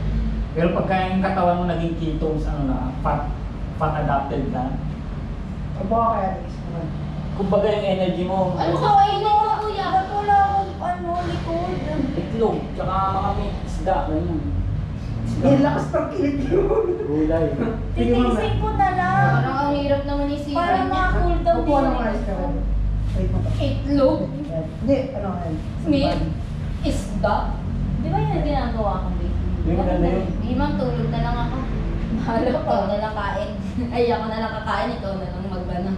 Pero pagka yung katawan mo naging ketones, ano na, fat adapted na. Ang baka kaya, Alex. Kumbaga yung energy mo, Ano kawain mo, kuya? Ba't wala akong likod? itlog, tsaka mga meat, isda, ganyan. Yung lakas pang kilit yun. Gulay. Titiisin ko na lang. Parang ang hirap naman isipin Para niya. ma-cool down Upo ng ayos ka rin. Wait mo. Itlog, Yan. Hindi, ano yan? meat, isda. Di ba yan ang ginagawa kong baby? Hindi, maganda yun. Hindi ma'am, tulog na lang ako. Bahala ka. Ikaw na lang kain. Ay, ako na lang kakain, ikaw na lang magbana.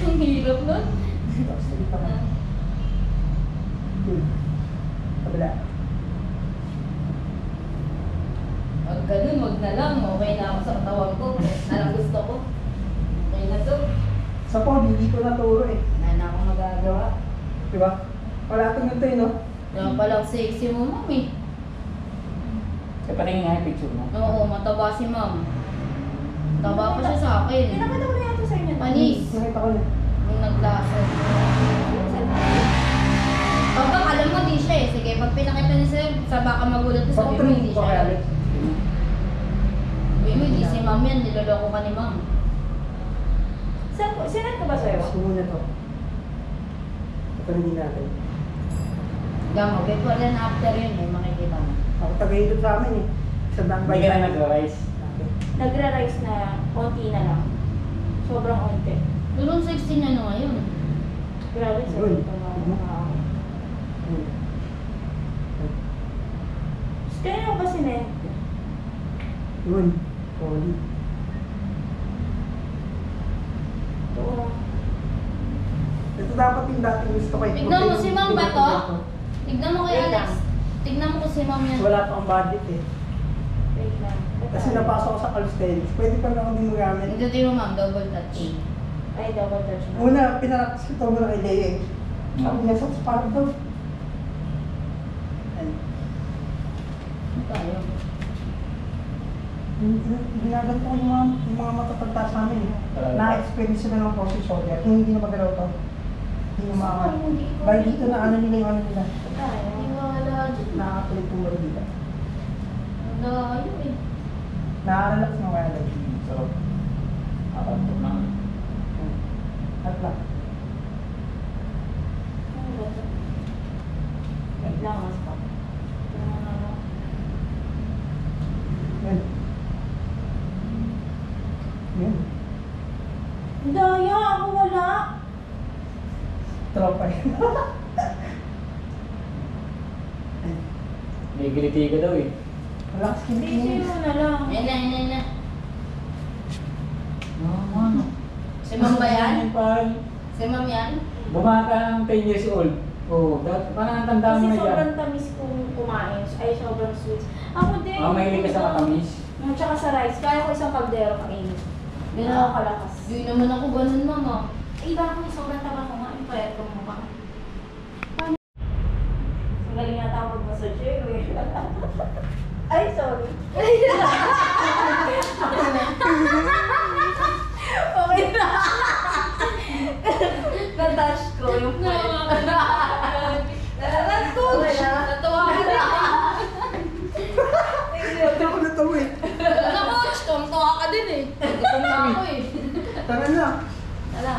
Ang hirap nun. Tapos dito ka. Kabila. Pag ganun, wag na lang. Okay na ako sa katawan ko. Na lang gusto ko. Okay na to. Sa po, hindi ko naturo eh. Wala na akong magagawa. Diba? Wala itong ganito eh, no? Kaya palang sexy mo, ma'am eh. Kaya patingin nga yung picture mo. Oo, mataba si ma'am. Taba pa siya sa akin. Pinakita ko na yata sa inyo. Panis. Nakita ko na. Yung naglasad. Pag alam mo, di siya eh. Sige, pag pinakita niya sa'yo, sa baka magulat ko, sabi mo, hindi ko kaya, siya. Alex. Sabi mo, hindi si ma'am yan. Niloloko ka ni ma'am. Sinat ko ba sa'yo? Gusto mo na to. Ito hindi natin. Gamo, before and after yun eh, makikita mo. Ako tagahilot sa amin eh. Sa dang Hindi ka na nag-rise. Nagra-rise na konti na lang. Sobrang konti. Tulong 16 niya na ngayon. Grabe sa Yun. dito na. Kaya ko ba sinend? Yun. Holy. Ito. Ito dapat yung dating gusto ko eh. Tignan mo si ma'am ba to? Ito. Tignan mo kay Wait Alex. Tignan mo kung si ma'am yan. Wala pang budget eh. Wait lang. Kasi napasok ko sa calisthenics. Pwede pa na ako din magamit. Ito mo ma'am, double touch. Ay, double touch na. Una, pinarakas ko ito muna kay Lea eh. Sabi niya, sa parang daw. Ayun. Tayo. Ginaganto ko yung mga matatanda sa amin eh. Na-experience sila ng process shoulder. Kung hindi na magalaw to, hindi na maaman. Bali dito na ano nila yung ano nila. Hindi wala dyan. Nakakatuloy po ba dito. Ang layo eh. Nakarelax na kaya lang. Sarap. Nakakantok na. At lang. Wait lang, mas pa. Yan. Yan. Daya, ako wala. Tropa yun. May giliti ka daw eh. Relax Busy kinis. mo na lang. Yan na, yan na. Ano? Si ma'am ba yan? Parang Si ma'am yan? bumata ng 10 years old. Oo, parang tanda mo Kasi na yan. sobrang tamis kung kumain. Ay, sobrang sweet. Ako din. Mahilig ka sa matamis. Tsaka sa rice. Kaya ko isang kaldero kainin. Ganun ako kalakas. Hindi naman ako ganun, mama. Iba ako yung sobrang taba ko nga. Yung payat ko mukha. Ang galing yata ako mag-massage eh. Ay, sorry. Okay na. Na-touch ko yung payat. Natuwa ka na. Ito ko na to eh. Naku, tuwang-tuwa ka din eh. Gutom na ako eh. Tara na. Wala.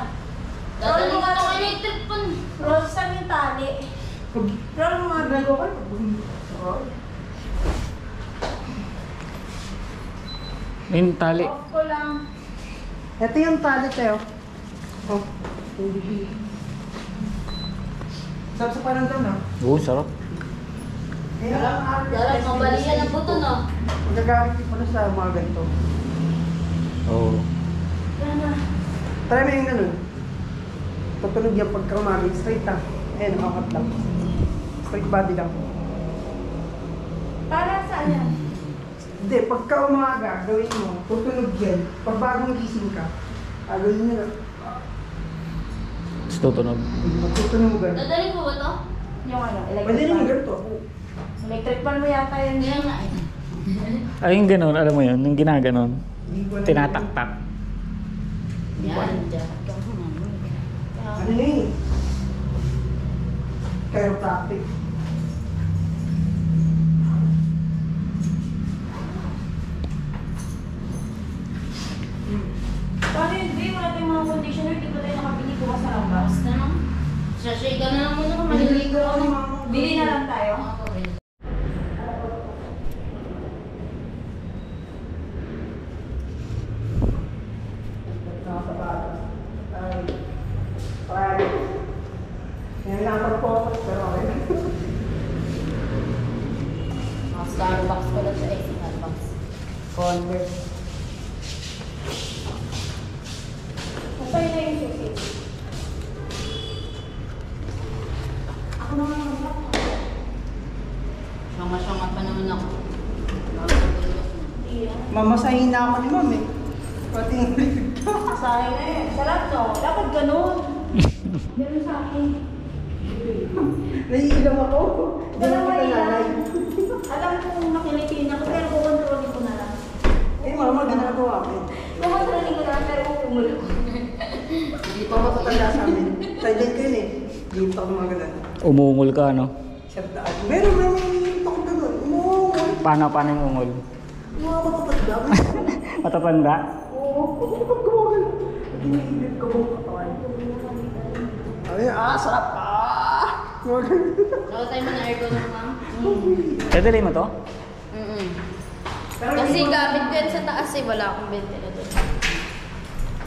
Dadali ka ng electric pan. Roll saan yung tali? Roll mo nga bago ka. Yung tali. Off ko lang. Ito yung tali tayo. Oh. Sarap sa parang doon, no? Oo, sarap. Dalang mabalian ang buto, no? Magagamit ko pala sa mga ganito. Oo. Yan na. Try mo yung ganun. Tutunog yan pagka umaga. Straight lang. Ayan, angat lang. Straight body lang. Para saan yan? Hindi, pagka umaga, gawin mo, tutunog yan. Pag bagong gising ka, gawin nyo na. Tapos tutunog. Tutunogan. Dadalhin mo ba to? Yung ano, Pwede electric naman fan. ganito. Electric fan mo yata yan. Yan nga eh. Ay, yung gano'n, alam mo yun, yung ginaganon. Hindi ko alam. Tinataktak. Yan. Diyan. Ano na yun? Chiropractic. Paano yun, Dre? Wala tayong mga conditioner. Di ba tayo nakabili bukas na lang ba? Basta no? Sashay ka na lang muna kung maliligo ako. Bili na lang tayo. Yan lang ang focus, pero okay. Mga Starbucks ko lang siya eh. Starbucks. Converse. Sa'yo na yung susi. Ako naman ang mag Syanga-syanga pa naman ako. Mamasahin na ako ni ma'am eh. Pati yung Sayang na yun. Sarap no? Dapat ganun. Ganun sa akin. naiilang ako. Hindi Wala na kita mailang. nanay. Alam ko kung nakilitin ako, pero kukontrolin ko na lang. Eh mama, ginagawa ko. Kukontrolin ko na lang, pero kumulo. Hindi pa matatanda sa amin. Silent ko yun eh. Hindi pa ako mga ganun. Umungol ka, no? Siyadaan. Meron hindi pa ako ganun. Umuungol. Paano yung ungol? Mga matatanda. Matatanda? Oo. Hindi pa gumagal. Hindi ko mo katawan. Ay, sarap. Saka tayo mo na aircon mo, ma'am. Dadali mo to? Kasi gamit ko yan sa taas eh. Wala akong ventilador.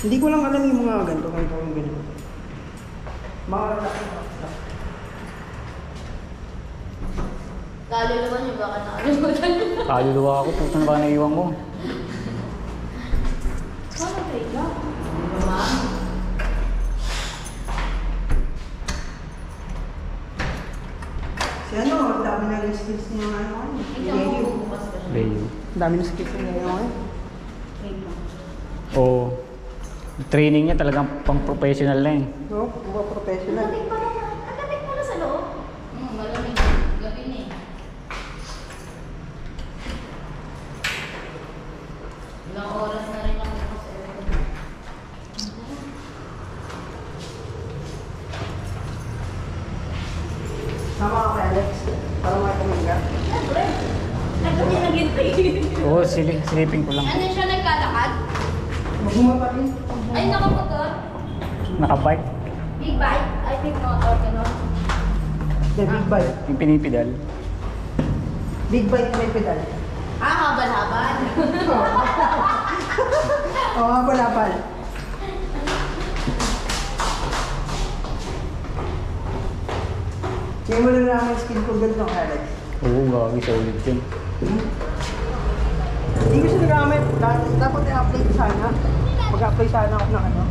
Hindi ko lang alam yung mga ganito. Kung ganito. Mga Kaluluwa niyo baka nakalimutan. Kaluluwa ako, puto na ba naiwan mo? Paano tayo ka? Ma'am? Si ano, ang dami na yung skills niya ngayon. Ikaw mo bukas pa siya. Leo. Ang dami na skills niya ngayon. Oo. Training niya talagang pang professional na eh. No, mga professional. Lamig pa naman. Ang lamig pala sa loob. Malamig. Gabi na eh. Ilang oras na rin ako sa aircon. Sama ka kay Alex. Para makakamig ka. Siyempre. Nagkam niya naghintay. Oo, silipin ko lang. Ano siya nagkalakad? Magmumapa rin. Ay, nakamotor. Nakabike. Big bike. Ay, big motor. Gano'n. The big bike. Yung pinipidal. Big bike na may pedal. Ah, habal-habal. Oo, nga pala pal. Kaya mo lang naman skill ko ganito kay Alex. Oo, gagi sa ulit yun. Hindi ko siya nagamit. Dapat i-apply ko sana. Mag-apply sana ako ng ano.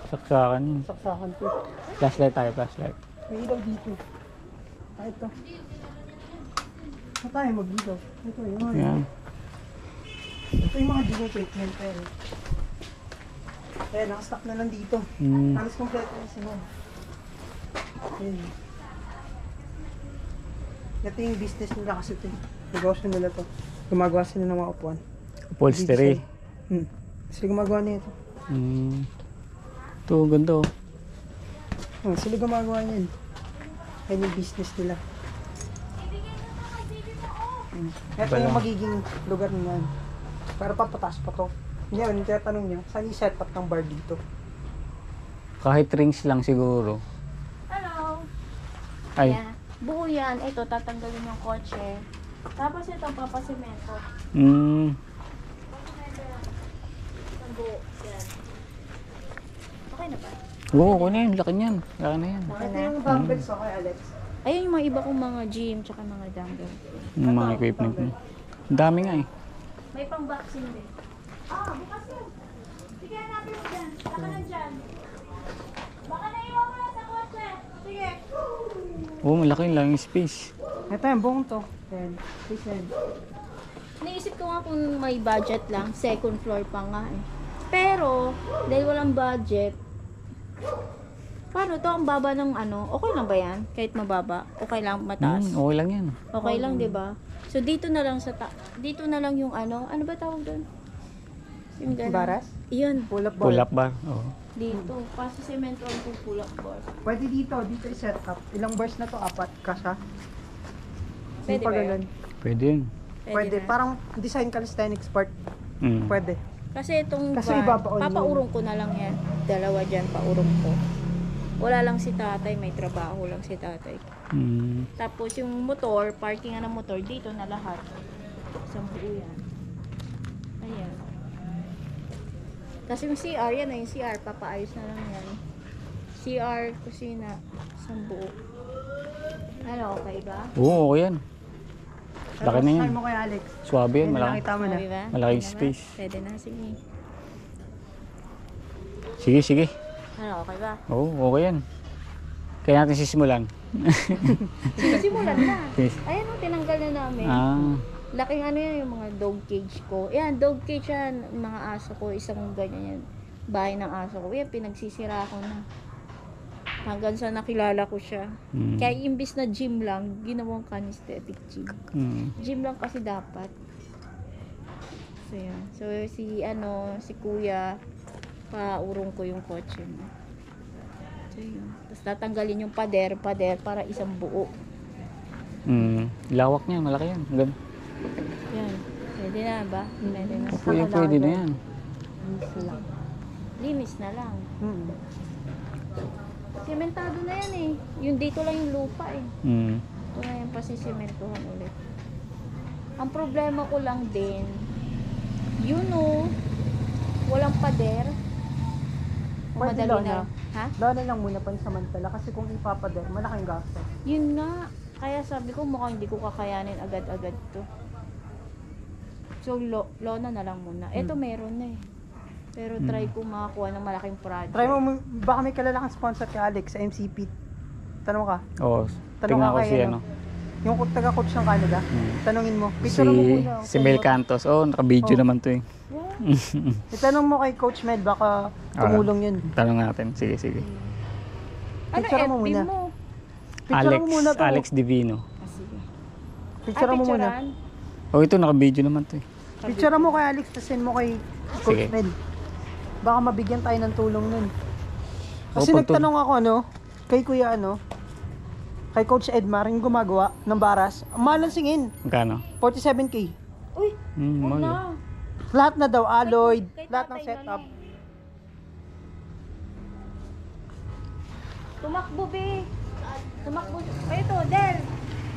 Saksakan yun. Saksakan to. Flashlight tayo, flashlight. May ilaw dito. Ito. Saan tayo mag-ilaw? Ito yung mga. Yan. Ito yung mga dito equipment pero. Ayan, nakastock na lang dito. Halos kompleto na sila. Ayan. Ito yung business nila kasi ito. Negosyo nila to. Gumagawa sila ng mga upuan. Upholstery. Sila gumagawa na ito. Ito, ganda oh. Sila gumagawa niyan. Ayan yung business nila. Ito yung magiging lugar nila. Pero papataas pa to. Ngayon, tinatanong niya, saan yung setup ng bar dito? Kahit rings lang siguro. Hello. Ay. Yeah. Buo yan. Ito, tatanggalin yung kotse. Tapos ito, papasimento. Ang buo. Yan. Okay na ba? Oo, okay na yun. Laki niyan. Laki na yan. Ito yung dumbbells okay, Alex. Ayun yung mga iba kong mga gym tsaka mga dumbbell. Yung mga equipment mo. Ang dami nga eh. May pang-boxing din. Bukas yun. Sige, hanapin mo dyan. Saka lang dyan. Baka naiwan mo lang sa kotse. Sige. Oo, malaki yung lang yung space. Ito yung buong to. Ayan. Listen. Naisip ko nga kung may budget lang, second floor pa nga eh. Pero, dahil walang budget, paano to? Ang baba ng ano? Okay lang ba yan? Kahit mababa? Okay lang mataas? Okay lang yan. Okay lang, 'di ba? So dito na lang dito na lang yung ano ba tawag doon? Yung ganun. Baras? Iyon, Pull-up bar. Pull up bar. Oo. dito. Kasi semento ang pull-up bar. Pwede dito i-set up. Ilang bars na to? 4? Kasha? Pwede ba yun? Pwede yun. Pwede. na. Parang design calisthenics part. Mm. Pwede. Kasi itong Kasi van, ibabaon yun. papaurong ko na lang yan. Dalawa dyan, paurong ko. Wala lang si tatay, may trabaho lang si tatay. Mm. Tapos yung motor, parkingan ng motor, dito na lahat. Isang buo yan. Ayan. Kasi yung CR, yan na yung CR, papaayos na lang yan. CR, kusina, isang buo. Ano, okay ba? Oo, okay yan. Laki na yan. Try mo kay Alex. Swabe yan, Ayun, malaki. nakita mo na. Okay ba? Malaking Okay na ba? space. Pwede na, sige. Sige, sige. Ano, okay ba? Oo, okay yan. Kaya natin sisimulan. Simulan na. Yes. Ayan o, tinanggal na namin. Laking ano yan, yung mga dog cage ko. Yan, dog cage yan, mga aso ko, isang ganyan yan. Bahay ng aso ko. Yan, pinagsisira ko na. Hanggang sa nakilala ko siya. Mm. Kaya imbis na gym lang, ginawang kinesthetic gym. Mm. Gym lang kasi dapat. So yan. So si kuya, paurong ko yung kotse mo. So yun. Tapos tatanggalin yung pader para isang buo. Mm. Lawak niya, malaki yan. Gan. Yan. Pwede na ba? Pwede na. Pwede na yan. Limis na lang. Mm. Sementado na yan eh. Yung dito lang yung lupa eh. Mm. Ito na yung pasisimentohan ulit. Ang problema ko lang din, walang pader. O Pwede madali na. na. Ha? Lalo lang muna pansamantala kasi kung ipapader, malaking gasto. Yun nga. Kaya sabi ko mukhang hindi ko kakayanin agad-agad to. So, lona na lang muna. Ito meron na eh. Pero try ko makakuha ng malaking project. Try mo, baka may kilala kang sponsor kay Alex sa MCP. Tanong ka. Oo, Tanong tingnan ka ko kay si ano. ano. Yung taga-coach ng Canada. Tanungin mo. Si, Picture mo muna. si Mel Cantos. Oo, naka-video Oh. naman to eh. Itanong mo kay Coach Med, baka tumulong yun. Tanong natin. Sige, sige. Ano Picture mo FB muna. mo? Picture Alex, mo muna to. Alex Divino. Sige. Picture mo muna. picturean? Oh, ito naka-video naman to eh. Picture mo kay Alex, tapos send mo kay Coach Sige. Med. Baka mabigyan tayo ng tulong nun. Kasi pag nagtanong ako kay Kuya kay Coach Edmar, yung gumagawa ng baras. Ang mahal ang singin. Magkano? 47K. Uy, Mahal eh. na. Lahat na daw, alloy, Kay lahat ng tatay setup. na lang. Tumakbo, be. Tumakbo. Ay, ito, Del.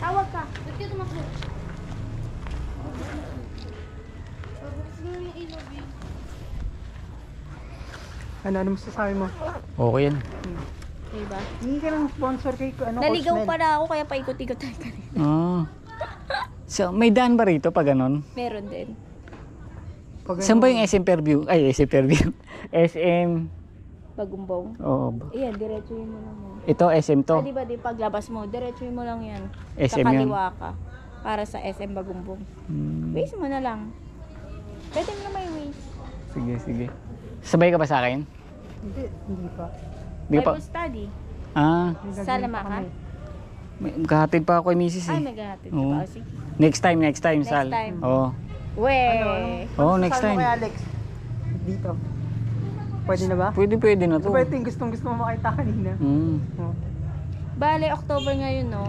Tawag ka. Ba't ka tumakbo? Siguro yung ilaw, babe. Ano masasabi mo? Okay yan. Diba? Hindi ka ng sponsor kay Coach Naligaw Med. pa na ako, kaya paikot-ikot tayo kanina. So, may daan ba rito pag ganon? Meron din. Pag Saan ba yung SM Fairview? Ay, SM Fairview. SM Bagumbong. Oo. Ayan, diretsuhin mo lang yan. Ito, SM to. Ah, di ba, di paglabas mo, diretsuhin mo lang yan. SM sa yun. kaliwa ka. Para sa SM Bagumbong. Waze mo na lang. Pwede mo na may Waze. Sige, sige. Sabay ka ba sa akin? Hindi pa. Hindi ka pa. Bible study. Ah, Salama ka? maghahatid pa ako kay misis Ay, eh. maghahatid ka Oo. pa. O, sige. Next time, Next Sal. time. Oo. We. Oo, next Saan mo time. kay Alex? Dito. Pwede na ba? Pwede na to. Ito ba ito yung gustong-gusto mo makita kanina? Oh. Bale, October ngayon, no?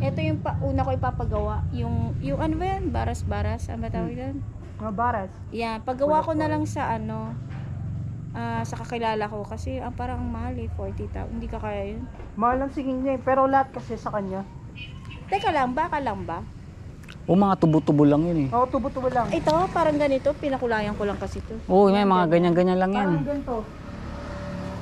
Ito yung una ko ipapagawa. Yung ano ba yan? Baras-baras. Ano ba tawag yan? Mga baras. Yan. Paggawa ko na lang sa sa kakilala ko. Kasi parang ang mahal eh. 40,000. Hindi ka kaya yun. Mahal lang singin niya eh. Pero lahat kasi sa kanya. Teka lang, baka lang ba? O mga tubo-tubo lang yun eh. Oo, tubo-tubo lang. Ito, parang ganito. Pinakulayan ko lang kasi ito. Oo, may mga ganyan-ganyan lang yan. Parang ganito.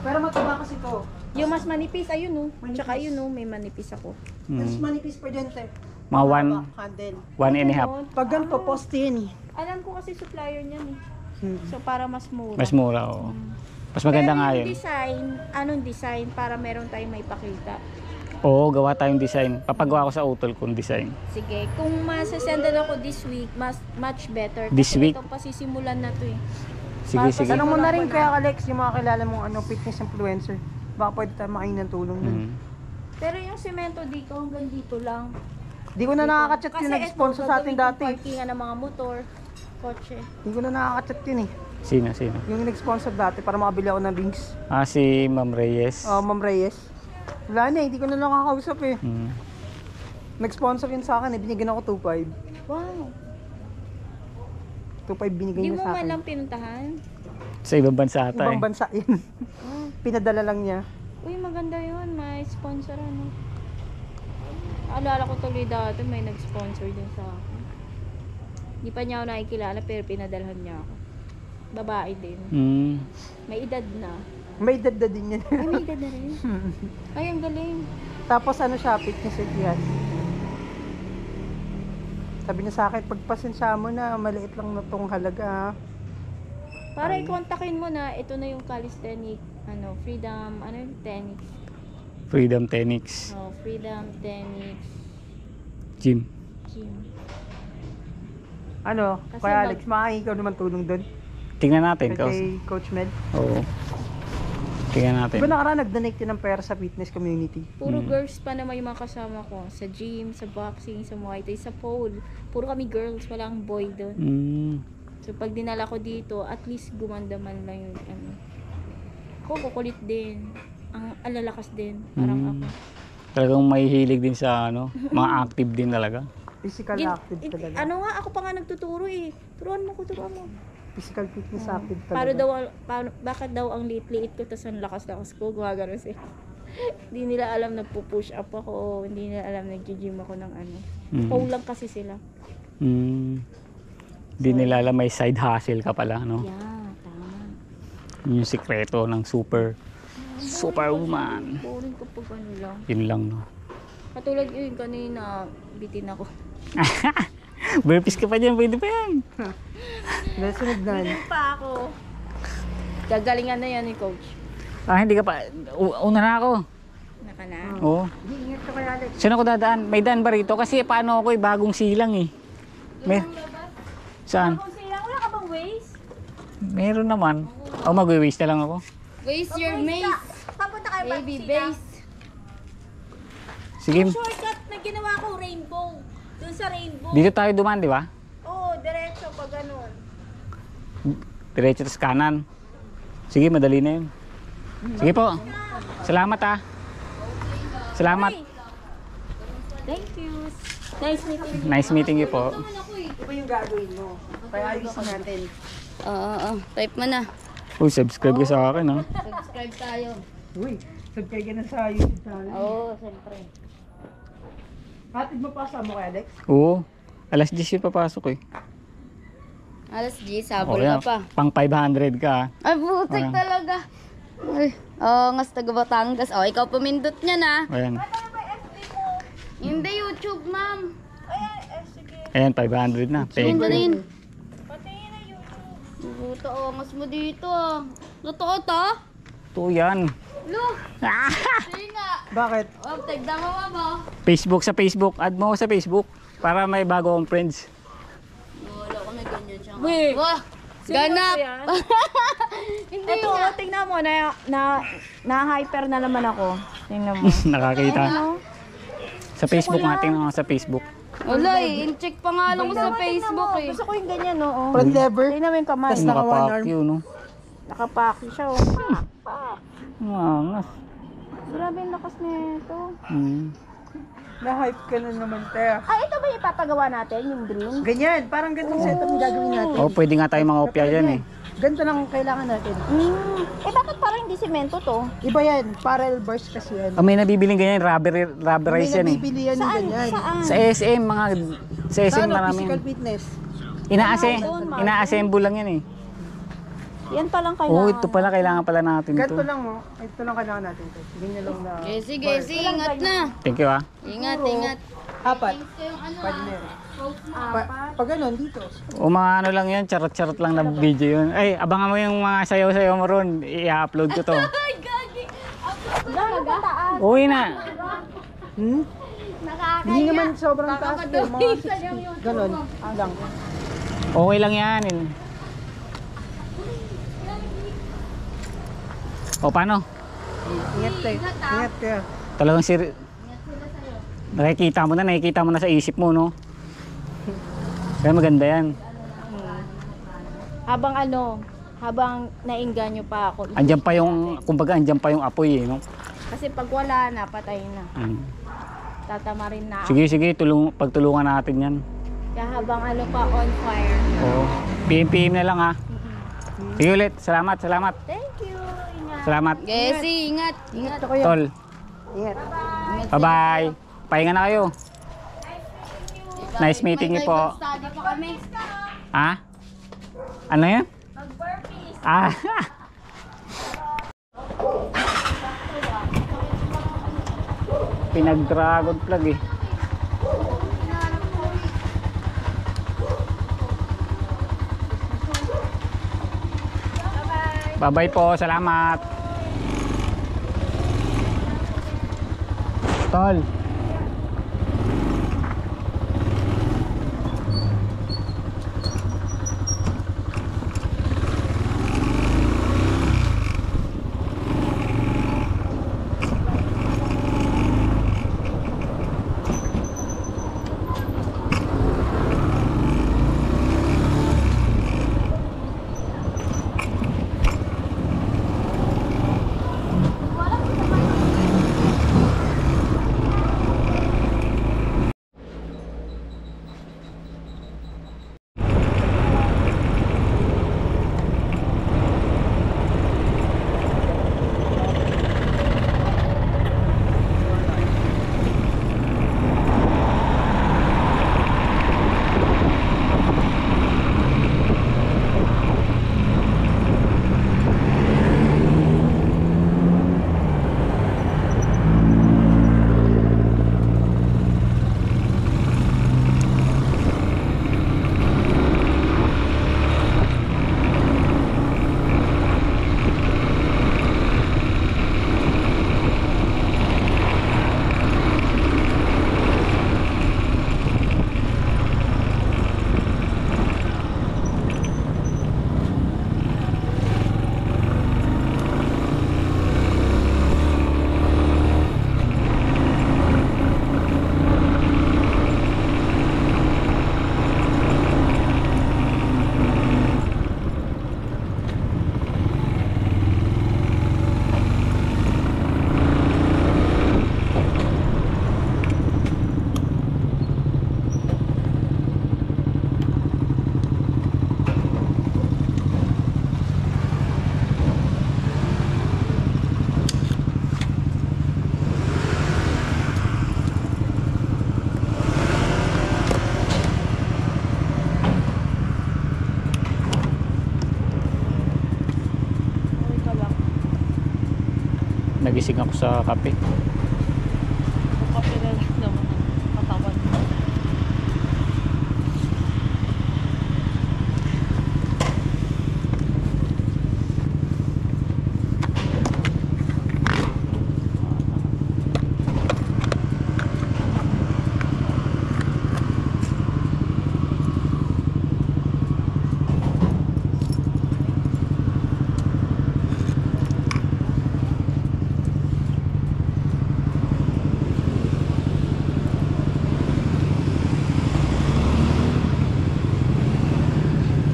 Pero mataba kasi to. Yung mas manipis, ayun no. Manipis. Tsaka ayun no, may manipis ako. Mas Hmm. manipis pa dyan, te. Mga Handle. 1.5. Ganon. Pag ganito, poste yun eh. Alam ko kasi supplier niyan eh. So para mas mura. Mas mura, oo. Mas maganda nga Pero yung yun. design, anong design para meron tayong may pakita? Oo, gawa tayong design. Papagawa ko sa utol kong design. Sige, kung masasendan ako this week, much better. This Kasi week? itong pasisimulan na to eh. Sige, sige. Tanong mo na rin kaya Alex, yung mga kilala mong fitness influencer. Baka pwede tayo makain ng tulong dun. Mm. Pero yung semento dito, hanggang dito lang. Di ko na nakaka-chat yung nag-sponsor sa atin dati. Parkingan ng mga motor, kotse. Di ko na nakaka-chat yun eh. Sino? Yung nag-sponsor dati para makabili ako ng drinks. Ah, si Ma'am Reyes. Ma'am Reyes. Wala na eh, di ko na nakakausap eh. Mm. Nag-sponsor yun sa akin eh, binigyan ako 2.5. Wow. 2.5 binigay Hindi niya mo sa man akin. lang pinuntahan. Sa ibang bansa ata Ibang eh. bansa yun. Pinadala lang niya. Uy, maganda yun. May sponsor ano. Alala ko tuloy dati, may nag-sponsor din sa akin. Hindi pa niya ako nakikilala pero pinadalhan niya ako. Babae din. Mm. May edad na. May dadda din yan. Ay, may edad na rin. Ay, ang galing. Tapos ano siya, fitness enthusiast. Sabi niya sa akin, pagpasensya mo na, maliit lang na tong halaga. Para i-kontakin mo na, ito na yung calisthenic, freedom, tennis. Freedom Tenix Oh, freedom, tennis, Gym. gym. Ano, Kasi Kuya Alex, makakain ka naman tulong doon. Tingnan natin. Kay Coach Med. Oo. Tingnan natin. Diba nakaraan nag-donate yun ng pera sa fitness community? Puro girls pa naman yung mga kasama ko. Sa gym, sa boxing, sa Muay Thai, sa pole. Puro kami girls, walang boy doon. Mm. So pag dinala ko dito, at least gumanda man lang yung Ako kukulit din. Ang alalakas din. Parang ako. Talagang may hilig din sa mga active din talaga. Physical active talaga. Ano nga, ako pa nga nagtuturo eh. Turuan mo. Physical fitness active talaga. Bakit daw ang liit-liit ko, tas ang lakas-lakas ko, gumagano siya. Hindi nila alam nagpo-push up ako, hindi nila alam nag-gym ako ng Pole lang kasi sila. Hindi nila alam may side hustle ka pala, no? Yeah, tama. Yun yung sikreto ng superwoman. Boring kapag ano lang. Yun lang, no? Katulad yun, kanina, bitin ako. Burpees ka pa dyan, pwede pa yan. Nasunod na. Bitin pa ako. Gagalingan na yan ni coach. Hindi ka pa. Una na ako. Naka na. Oo. Ingat ka kay Alex. Saan ako dadaan? May daan ba rito? Kasi paano ako bagong silang eh. Saan? Kung sila, wala ka bang waste? Meron naman. Mag-waste na lang ako. Waste your mace. Papunta kayo Baby base. Sige, Shortcut na ginawa ko, rainbow. Doon sa rainbow. dito tayo duman, di ba? Oo, diretso pag ganun. Diretso tas kanan. Sige, madali na yun. Sige po. Salamat ah. Salamat. Thank you. Nice meeting you. Nice meeting you po. Ito ba yung gagawin mo? Kaya ayusin natin. Oo, type mo na. Uy, subscribe ka sa akin ha. Subscribe tayo. Uy, subscribe ka na sa YouTube channel. Oo, siyempre. Hatid mo pa sa mo kay Alex? Oo. Alas 10 yung papasok eh. Alas G, sabol yan. ka pa. Pang 500 ka ah. Ay, butik Ayan. talaga. Ay, nga sa taga Batangas. Ikaw pumindot niya na. Ayan. Hindi YouTube, ma'am. Ayan, 500 na. Yun Thank ba rin? you. Buto, angas mo dito ah. Totoo to? Ito yan. Look! Sige nga. Bakit? Oh, tignan mo mo. Facebook sa Facebook. Add mo ako sa Facebook para may bago akong friends. Wala ko may ganyan siya. Wait. Wah! Seryoso Ganap! yan? Hindi Ito, nga. tingnan mo, na hyper na naman ako. Tingnan mo. Nakakita. Ano? Sa Facebook nga. Tingnan mo sa Facebook. Wala eh. In-check pa nga lang ko sa Facebook eh. Gusto ko yung ganyan, oo. Front lever? Tingnan mo yung kamay. Tas naka one arm. Nakapakyo, no? Nakapaki siya, oh. Angas. Grabe yung lakas nito. Na-hype ka na naman, te. Ah, ito ba yung ipapagawa natin, yung green? Ganyan, parang ganitong setup yung gagawin natin. Oh, pwede nga tayo mga opya dyan eh. Ganito lang ang kailangan natin. Bakit parang hindi semento to? Iba yan, parallel bars kasi yan. May nabibiling ganyan, May rubberize yan eh. nabibili yan yung Saan? ganyan. Saan? Sa SM, sa SM Ano, marami. physical fitness. Ina-assemble lang yan eh. Yan palang kailangan. Oh, ito pala, kailangan pala natin Ganito to. lang mo. Ito lang kailangan natin. Ganyan lang na. Sige, ingat na. Thank you ah. Ingat, ingat. Apat. Yung ano Pwede na yan. Pag ganun, dito. O mga ano lang yan, charot-charot lang na video yun. Ay, abangan mo yung mga sayaw-sayaw mo ron. I-upload ko to. Ay, gagi! Gaga taas. Uwi na. Nakakaya. Hindi naman sobrang taas din. Mga 60. Ganon. Lang. Okay lang yan. O paano? Ingat tayo. Ingat kayo. Talagang nakikita mo na sa isip mo, no? Kaya maganda yan. Habang nainganyo pa ako. Andyan pa yung, kumbaga andyan pa yung apoy eh, no? Kasi pag wala na, patay na. Mm. Tatama rin na ako. Sige, pagtulungan natin yan. Kaya habang pa on fire. Oo. PM na lang ha. Sige ulit, salamat. Thank you. Ingat. Salamat. Gesi, ingat. Ingat. Ito kayo. Tol, Ingat. bye-bye. Pahinga na kayo. Nice meeting niyo po. Study pa kami. Ha? Ano yan? Ah. Pinag-dragon flag eh. Bye-bye po, salamat. Tol. Nagising ako sa kape. Kape na lang naman ang katawan mo.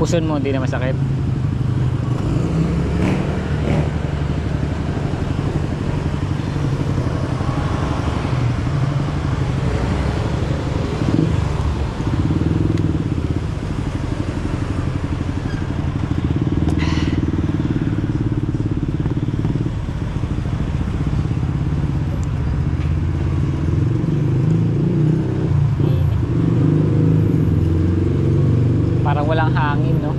puson mo, hindi na masakit. Parang walang hangin, no?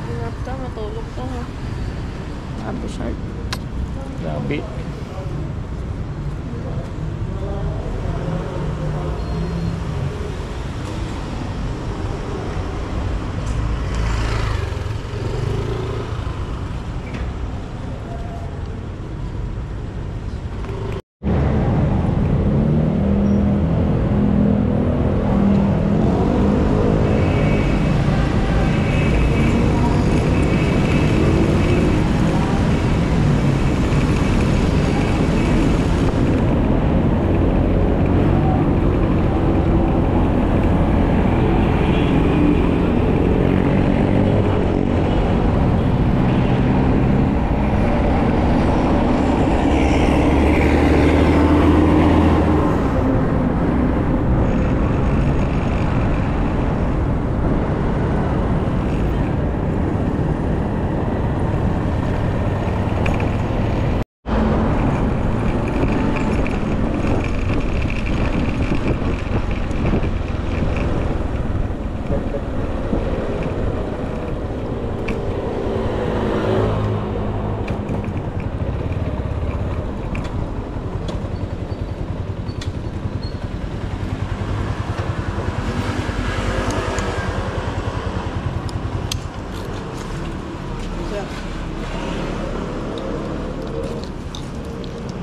Ingat ka, matulog ka ha. Sabi shark. Grabe.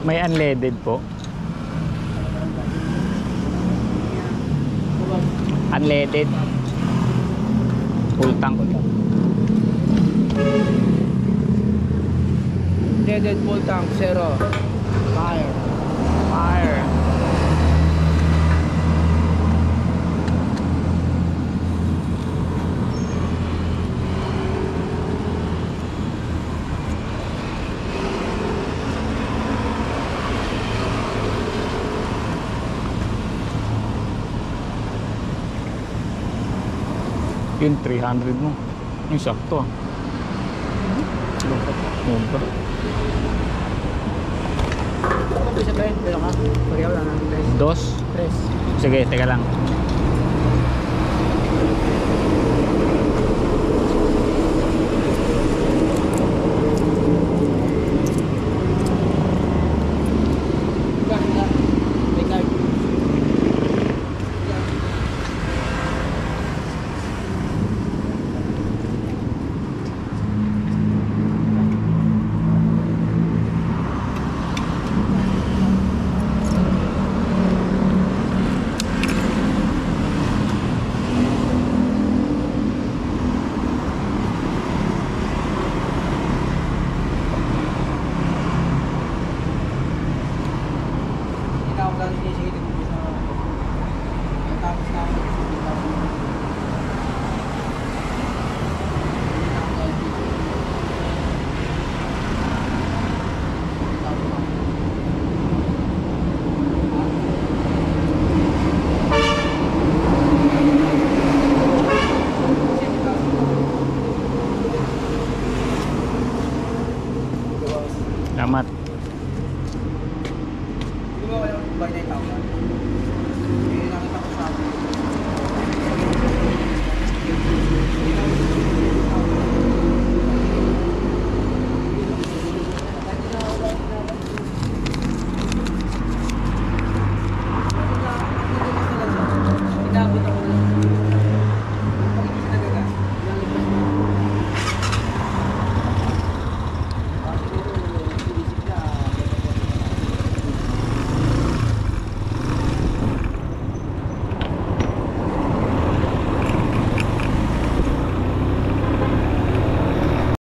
May unleaded po. Unleaded. Full tank. Dead full tank, 0. Fire. Fire. Yun, 300 mo. Yung sakto ah. Mumpa. Ano sa Ben? Pero ka? Pagyaw lang ng tres. Dos? Tres. Sige, teka lang. May card. Salamat. Hindi mo kayo buy na itaw? Nakita ko sa